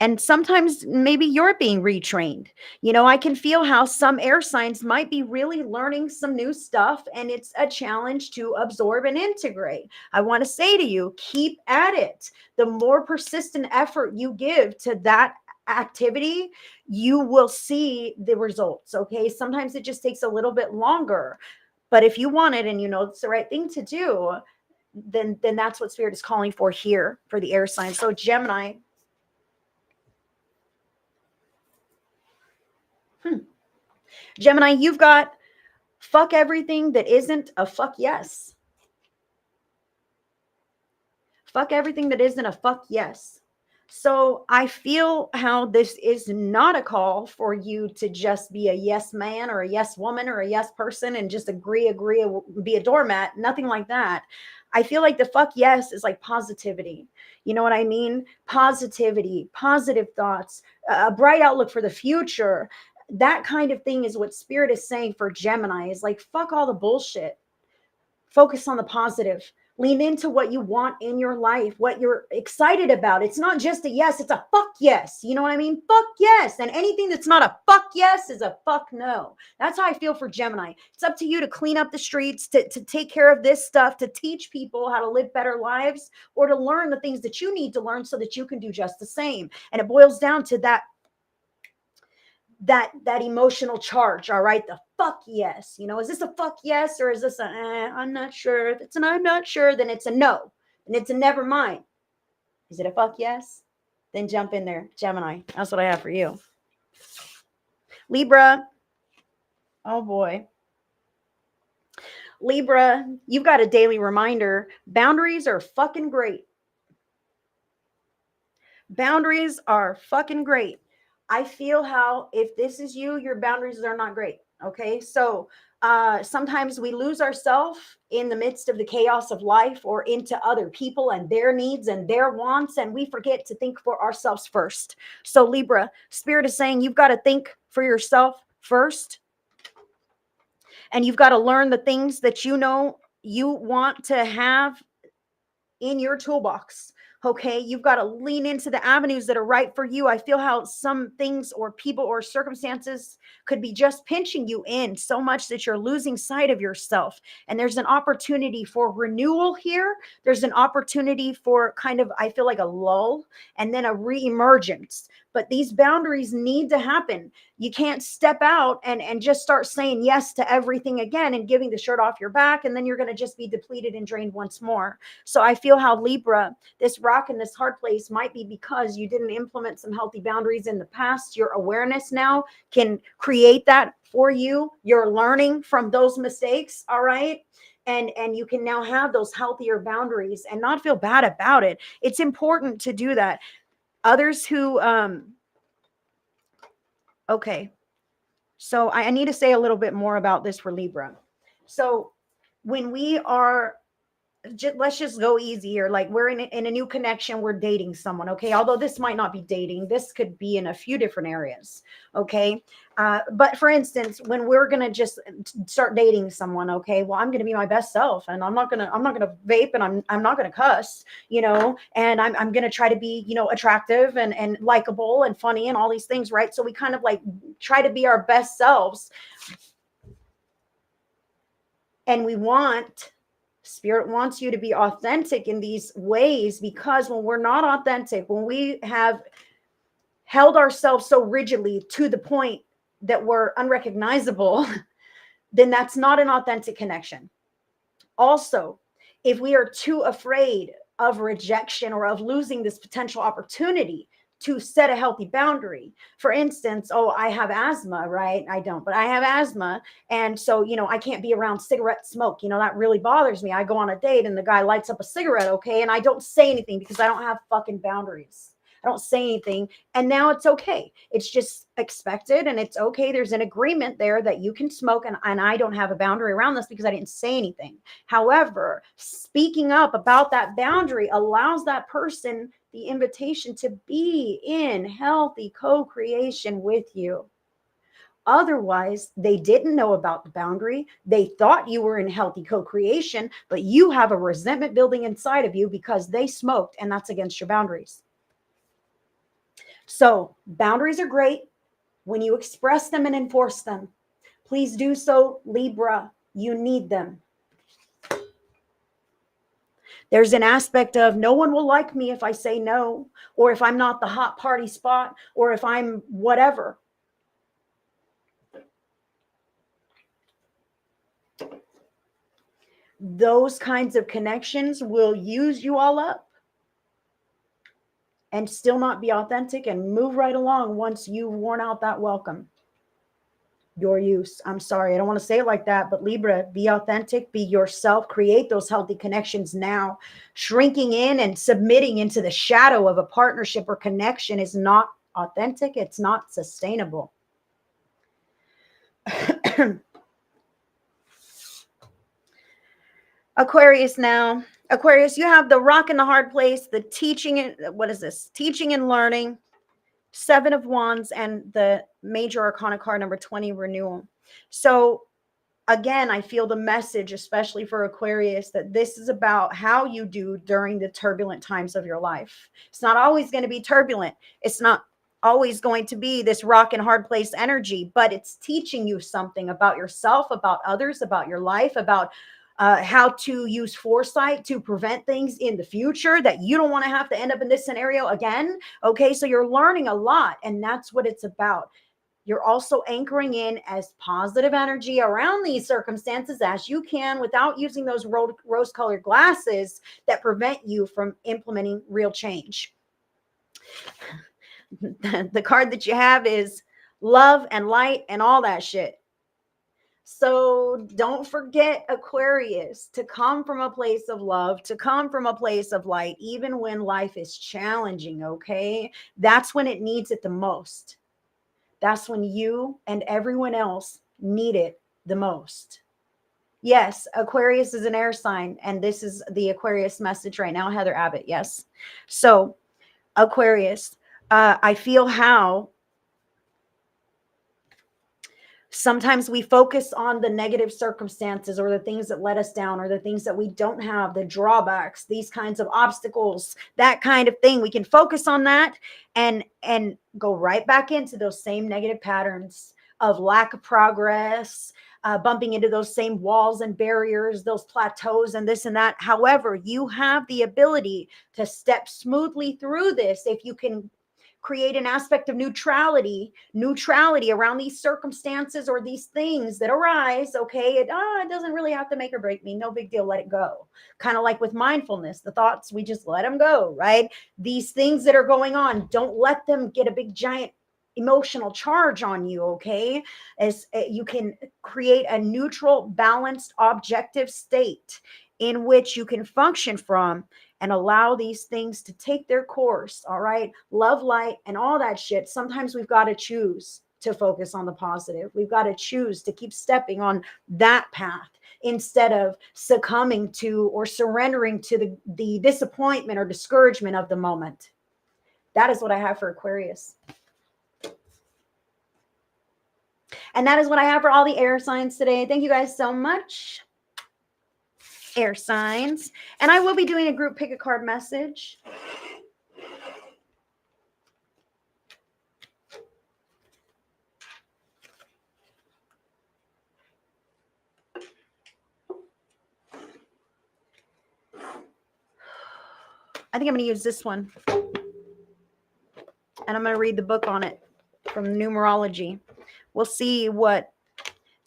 And sometimes maybe you're being retrained. I can feel how some air signs might be really learning some new stuff, and it's a challenge to absorb and integrate. I want to say to you, keep at it. The more persistent effort you give to that activity, you will see the results. Okay, sometimes it just takes a little bit longer, but if you want it and it's the right thing to do, then that's what Spirit is calling for here for the air sign. So Gemini, Gemini, you've got fuck everything that isn't a fuck yes. Fuck everything that isn't a fuck yes. So I feel how this is not a call for you to just be a yes man or a yes woman or a yes person and just agree, be a doormat. Nothing like that. I feel like the fuck yes is like positivity. You know what I mean? Positivity, positive thoughts, a bright outlook for the future. That kind of thing is what Spirit is saying for Gemini, is like, fuck all the bullshit. Focus on the positive. Lean into what you want in your life, what you're excited about. It's not just a yes, it's a fuck yes. You know what I mean? Fuck yes. And anything that's not a fuck yes is a fuck no. That's how I feel for Gemini. It's up to you to clean up the streets, to take care of this stuff, to teach people how to live better lives, or to learn the things that you need to learn so that you can do just the same. And it boils down to that emotional charge. All right, the fuck yes. You know, is this a fuck yes, or is this a I'm not sure? If it's an I'm not sure, then it's a no, and it's a never mind. Is it a fuck yes? Then jump in there, Gemini. That's what I have for you. Libra. Oh boy. Libra, you've got a daily reminder. Boundaries are fucking great. Boundaries are fucking great. I feel how, if this is you, your boundaries are not great. Okay. So sometimes we lose ourselves in the midst of the chaos of life, or into other people and their needs and their wants, and we forget to think for ourselves first. So, Libra, Spirit is saying you've got to think for yourself first, and you've got to learn the things that you know you want to have in your toolbox. Okay, you've got to lean into the avenues that are right for you. I feel how some things or people or circumstances could be just pinching you in so much that you're losing sight of yourself. And there's an opportunity for renewal here. There's an opportunity for kind of, I feel like, a lull and then a reemergence. But these boundaries need to happen. You can't step out and just start saying yes to everything again and giving the shirt off your back, and then you're going to just be depleted and drained once more. So I feel how, Libra, this rock in this hard place might be because you didn't implement some healthy boundaries in the past. Your awareness now can create that for you. You're learning from those mistakes. All right. And you can now have those healthier boundaries and not feel bad about it. It's important to do that. Others who okay. So I need to say a little bit more about this for Libra. So when we are, let's just go easy here. Like, we're in a new connection, we're dating someone. Okay, although this might not be dating, this could be in a few different areas. Okay, but for instance, when we're gonna just start dating someone, okay, well, I'm gonna be my best self, and I'm not gonna vape, and I'm not gonna cuss, you know, and I'm gonna try to be, you know, attractive and likable and funny and all these things, right? So we kind of like try to be our best selves, and Spirit wants you to be authentic in these ways, because when we're not authentic, when we have held ourselves so rigidly to the point that we're unrecognizable, then that's not an authentic connection. Also, if we are too afraid of rejection or of losing this potential opportunity to set a healthy boundary. For instance, oh, I have asthma, right? I don't, but I have asthma. And so, you know, I can't be around cigarette smoke. You know, that really bothers me. I go on a date and the guy lights up a cigarette, okay? And I don't say anything because I don't have fucking boundaries. I don't say anything. And now it's okay. It's just expected and it's okay. There's an agreement there that you can smoke, and I don't have a boundary around this because I didn't say anything. However, speaking up about that boundary allows that person the invitation to be in healthy co-creation with you. Otherwise, they didn't know about the boundary. They thought you were in healthy co-creation, but you have a resentment building inside of you because they smoked, and that's against your boundaries. So boundaries are great when you express them and enforce them. Please do so, Libra. You need them. There's an aspect of no one will like me if I say no, or if I'm not the hot party spot, or if I'm whatever. Those kinds of connections will use you all up and still not be authentic and move right along once you've worn out that welcome. your use. I'm sorry, I don't want to say it like that, but Libra, be authentic, be yourself, create those healthy connections now. Shrinking in and submitting into the shadow of a partnership or connection is not authentic. It's not sustainable. Aquarius now. Aquarius, you have the rock and the hard place, the teaching and what is this? Teaching and learning, 7 of Wands, and the major arcana card number 20, renewal. So again, I feel the message, especially for Aquarius, that this is about how you do during the turbulent times of your life. It's not always going to be turbulent. It's not always going to be this rock and hard place energy, but it's teaching you something about yourself, about others, about your life, about how to use foresight to prevent things in the future that you don't want to have to end up in this scenario again. Okay, so you're learning a lot, and that's what it's about. You're also anchoring in as positive energy around these circumstances as you can without using those rose-colored glasses that prevent you from implementing real change. The card that you have is love and light and all that shit. So don't forget, Aquarius, to come from a place of love, to come from a place of light, even when life is challenging, okay? That's when it needs it the most. That's when you and everyone else need it the most. Yes, Aquarius is an air sign, and this is the Aquarius message right now, Heather Abbott. Yes. So, Aquarius, I feel how sometimes we focus on the negative circumstances or the things that let us down or the things that we don't have, the drawbacks, these kinds of obstacles, that kind of thing. We can focus on that and go right back into those same negative patterns of lack of progress, bumping into those same walls and barriers, those plateaus and this and that. However, you have the ability to step smoothly through this if you can create an aspect of neutrality around these circumstances or these things that arise. Okay, it doesn't really have to make or break me. No big deal. Let it go. Kind of like with mindfulness, the thoughts, we just let them go, right? These things that are going on, don't let them get a big giant emotional charge on you. Okay, as you can create a neutral, balanced, objective state in which you can function from and allow these things to take their course. All right. Love, light, and all that shit. Sometimes we've got to choose to focus on the positive. We've got to choose to keep stepping on that path instead of succumbing to or surrendering to the disappointment or discouragement of the moment. That is what I have for Aquarius. And that is what I have for all the air signs today. Thank you guys so much, air signs. And I will be doing a group pick a card message. I think I'm going to use this one. And I'm going to read the book on it from numerology. We'll see what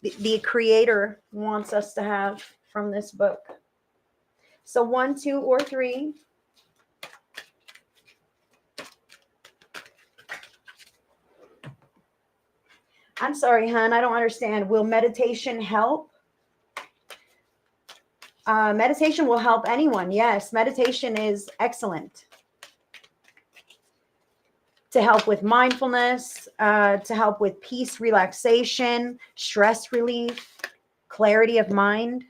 the creator wants us to have from this book. So 1, 2, or 3. I'm sorry, hon. I don't understand. Will meditation help? Meditation will help anyone. Yes, meditation is excellent. To help with mindfulness, to help with peace, relaxation, stress relief, clarity of mind.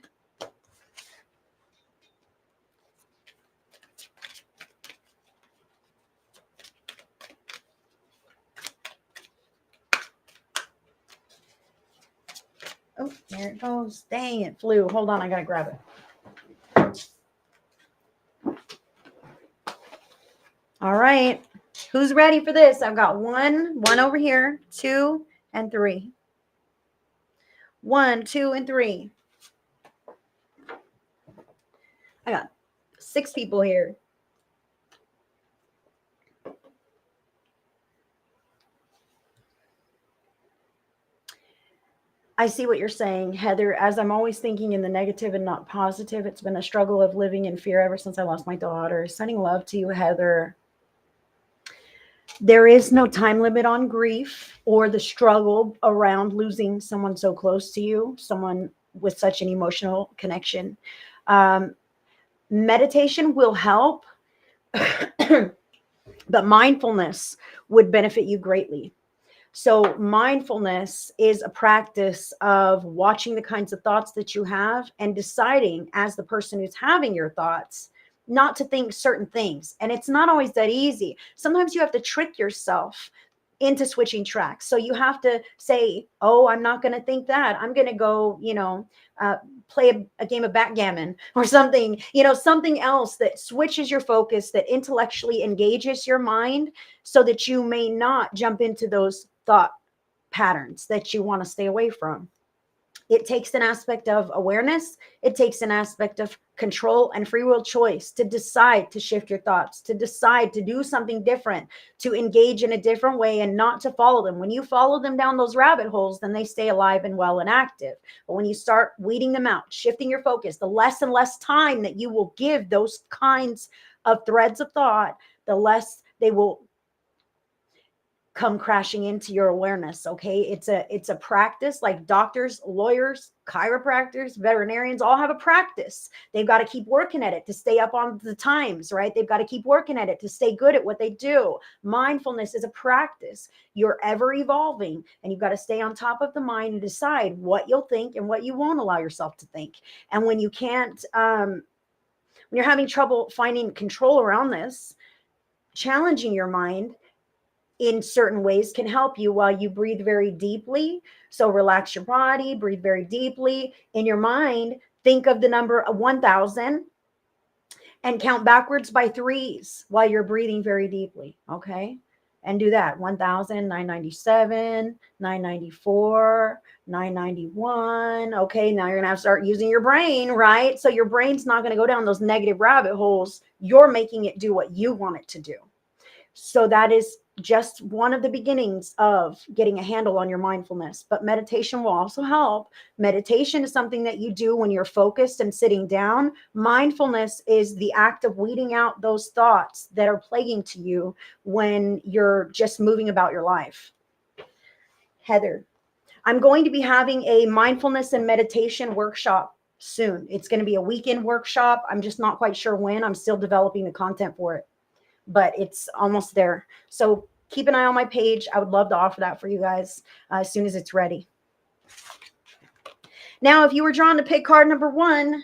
Oh, there it goes. Dang, it flew. Hold on, I gotta grab it. All right. Who's ready for this? I've got one over here, 2, and 3. 1, 2, and 3. I got 6 people here. I see what you're saying, Heather. As I'm always thinking in the negative and not positive, it's been a struggle of living in fear ever since I lost my daughter. Sending love to you, Heather. There is no time limit on grief or the struggle around losing someone so close to you, someone with such an emotional connection. Um, Meditation will help, but mindfulness would benefit you greatly. So, mindfulness is a practice of watching the kinds of thoughts that you have and deciding, as the person who's having your thoughts, not to think certain things. And it's not always that easy. Sometimes you have to trick yourself into switching tracks. So you have to say, oh, I'm not going to think that. I'm going to go, play a game of backgammon or something, something else that switches your focus, that intellectually engages your mind so that you may not jump into those thought patterns that you want to stay away from. It takes an aspect of awareness. It takes an aspect of control and free will choice to decide to shift your thoughts, to decide to do something different, to engage in a different way and not to follow them. When you follow them down those rabbit holes, then they stay alive and well and active. But when you start weeding them out, shifting your focus, the less and less time that you will give those kinds of threads of thought, the less they will come crashing into your awareness. Okay, it's a practice. Like doctors, lawyers, chiropractors, veterinarians all have a practice. They've got to keep working at it to stay up on the times, right? They've got to keep working at it to stay good at what they do. Mindfulness is a practice. You're ever evolving, and you've got to stay on top of the mind and decide what you'll think and what you won't allow yourself to think. And when you can't when you're having trouble finding control around this, challenging your mind in certain ways can help you while you breathe very deeply. So relax your body, breathe very deeply. In your mind, think of the number 1,000 and count backwards by threes while you're breathing very deeply. Okay. And do that 1,000, 997, 994, 991. Okay. Now you're going to have to start using your brain, right? So your brain's not going to go down those negative rabbit holes. You're making it do what you want it to do. So that is just one of the beginnings of getting a handle on your mindfulness. But meditation will also help. Meditation is something that you do when you're focused and sitting down. Mindfulness is the act of weeding out those thoughts that are plaguing to you when you're just moving about your life. Heather, I'm going to be having a mindfulness and meditation workshop soon. It's going to be a weekend workshop. I'm just not quite sure when. I'm still developing the content for it, but it's almost there. So keep an eye on my page. I would love to offer that for you guys as soon as it's ready. Now, if you were drawn to pick card number 1,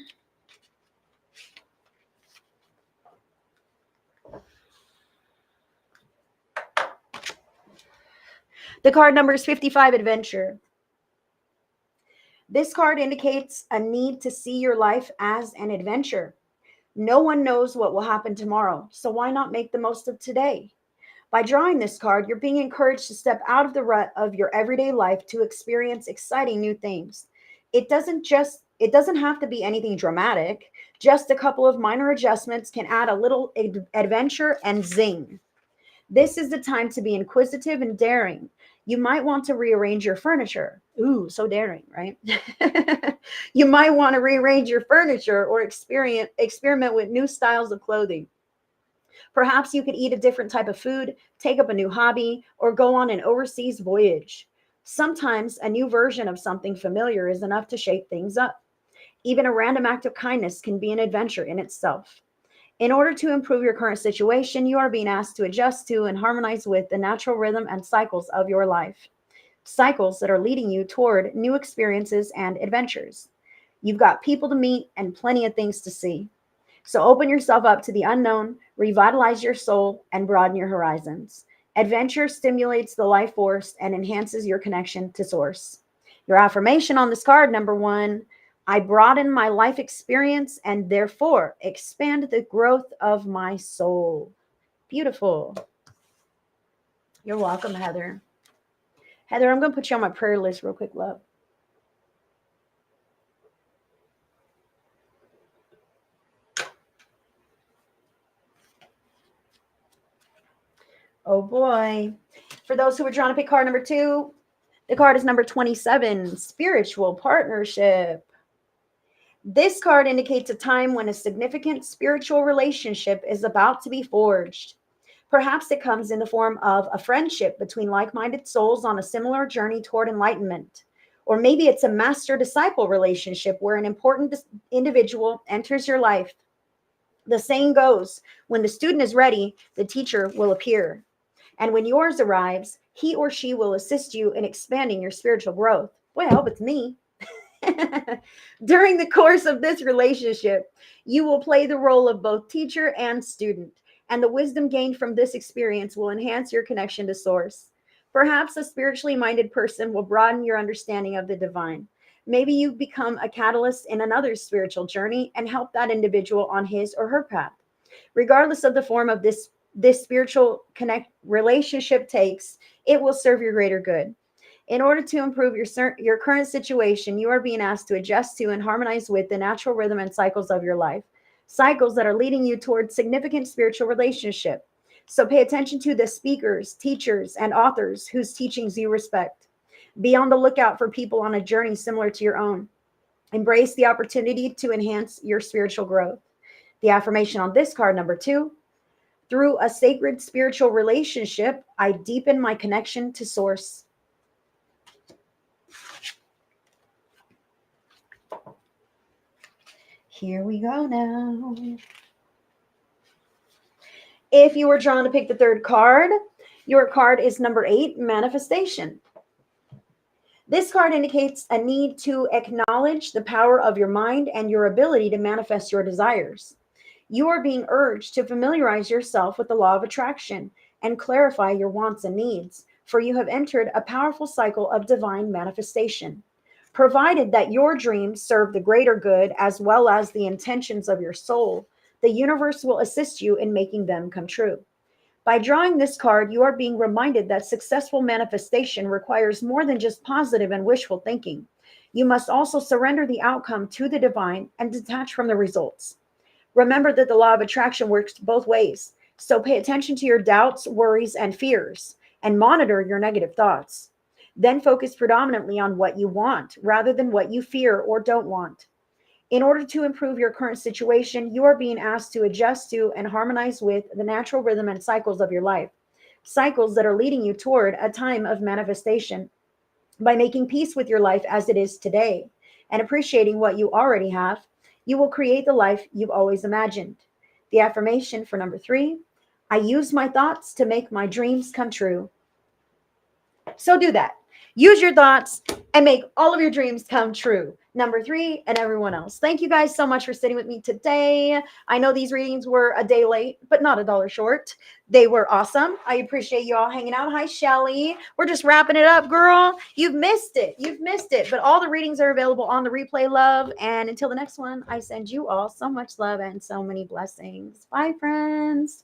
the card number is 55, Adventure. This card indicates a need to see your life as an adventure. No one knows what will happen tomorrow, so why not make the most of today? By drawing this card, you're being encouraged to step out of the rut of your everyday life to experience exciting new things. It doesn't have to be anything dramatic. Just a couple of minor adjustments can add a little adventure and zing. This is the time to be inquisitive and daring. You might want to rearrange your furniture. Ooh, so daring, right? You might want to rearrange your furniture or experiment with new styles of clothing. Perhaps you could eat a different type of food, take up a new hobby, or go on an overseas voyage. Sometimes a new version of something familiar is enough to shake things up. Even a random act of kindness can be an adventure in itself. In order to improve your current situation, you are being asked to adjust to and harmonize with the natural rhythm and cycles of your life. Cycles that are leading you toward new experiences and adventures. You've got people to meet and plenty of things to see. So open yourself up to the unknown, revitalize your soul, and broaden your horizons. Adventure stimulates the life force and enhances your connection to source. Your affirmation on this card, number 1, I broaden my life experience and therefore expand the growth of my soul. Beautiful. You're welcome, Heather. Heather, I'm going to put you on my prayer list real quick, love. Oh boy. For those who were trying to pick card number 2, the card is number 27, Spiritual Partnership. This card indicates a time when a significant spiritual relationship is about to be forged. Perhaps it comes in the form of a friendship between like-minded souls on a similar journey toward enlightenment. Or maybe it's a master-disciple relationship where an important individual enters your life. The saying goes, when the student is ready, the teacher will appear. And when yours arrives, he or she will assist you in expanding your spiritual growth. Boy, I hope it's me. During the course of this relationship, you will play the role of both teacher and student, and the wisdom gained from this experience will enhance your connection to Source. Perhaps a spiritually minded person will broaden your understanding of the divine. Maybe you become a catalyst in another's spiritual journey and help that individual on his or her path. Regardless of the form of this spiritual connect relationship takes, it will serve your greater good. In order to improve your current situation, you are being asked to adjust to and harmonize with the natural rhythm and cycles of your life, cycles that are leading you towards significant spiritual relationship. So pay attention to the speakers, teachers, and authors whose teachings you respect. Be on the lookout for people on a journey similar to your own. Embrace the opportunity to enhance your spiritual growth. The affirmation on this card, number 2, through a sacred spiritual relationship, I deepen my connection to Source. Here we go now. If you were drawn to pick the third card, your card is number 8, Manifestation. This card indicates a need to acknowledge the power of your mind and your ability to manifest your desires. You are being urged to familiarize yourself with the law of attraction and clarify your wants and needs, for you have entered a powerful cycle of divine manifestation. Provided that your dreams serve the greater good as well as the intentions of your soul, the universe will assist you in making them come true. By drawing this card, you are being reminded that successful manifestation requires more than just positive and wishful thinking. You must also surrender the outcome to the divine and detach from the results. Remember that the law of attraction works both ways, so pay attention to your doubts, worries, and fears, and monitor your negative thoughts. Then focus predominantly on what you want rather than what you fear or don't want. In order to improve your current situation, you are being asked to adjust to and harmonize with the natural rhythm and cycles of your life, cycles that are leading you toward a time of manifestation. By making peace with your life as it is today and appreciating what you already have, you will create the life you've always imagined. The affirmation for number 3, I use my thoughts to make my dreams come true. So do that. Use your thoughts and make all of your dreams come true. Number 3, and everyone else. Thank you guys so much for sitting with me today. I know these readings were a day late, but not $1 short. They were awesome. I appreciate you all hanging out. Hi, Shelly. We're just wrapping it up, girl. You've missed it. You've missed it. But all the readings are available on the replay, love. And until the next one, I send you all so much love and so many blessings. Bye, friends.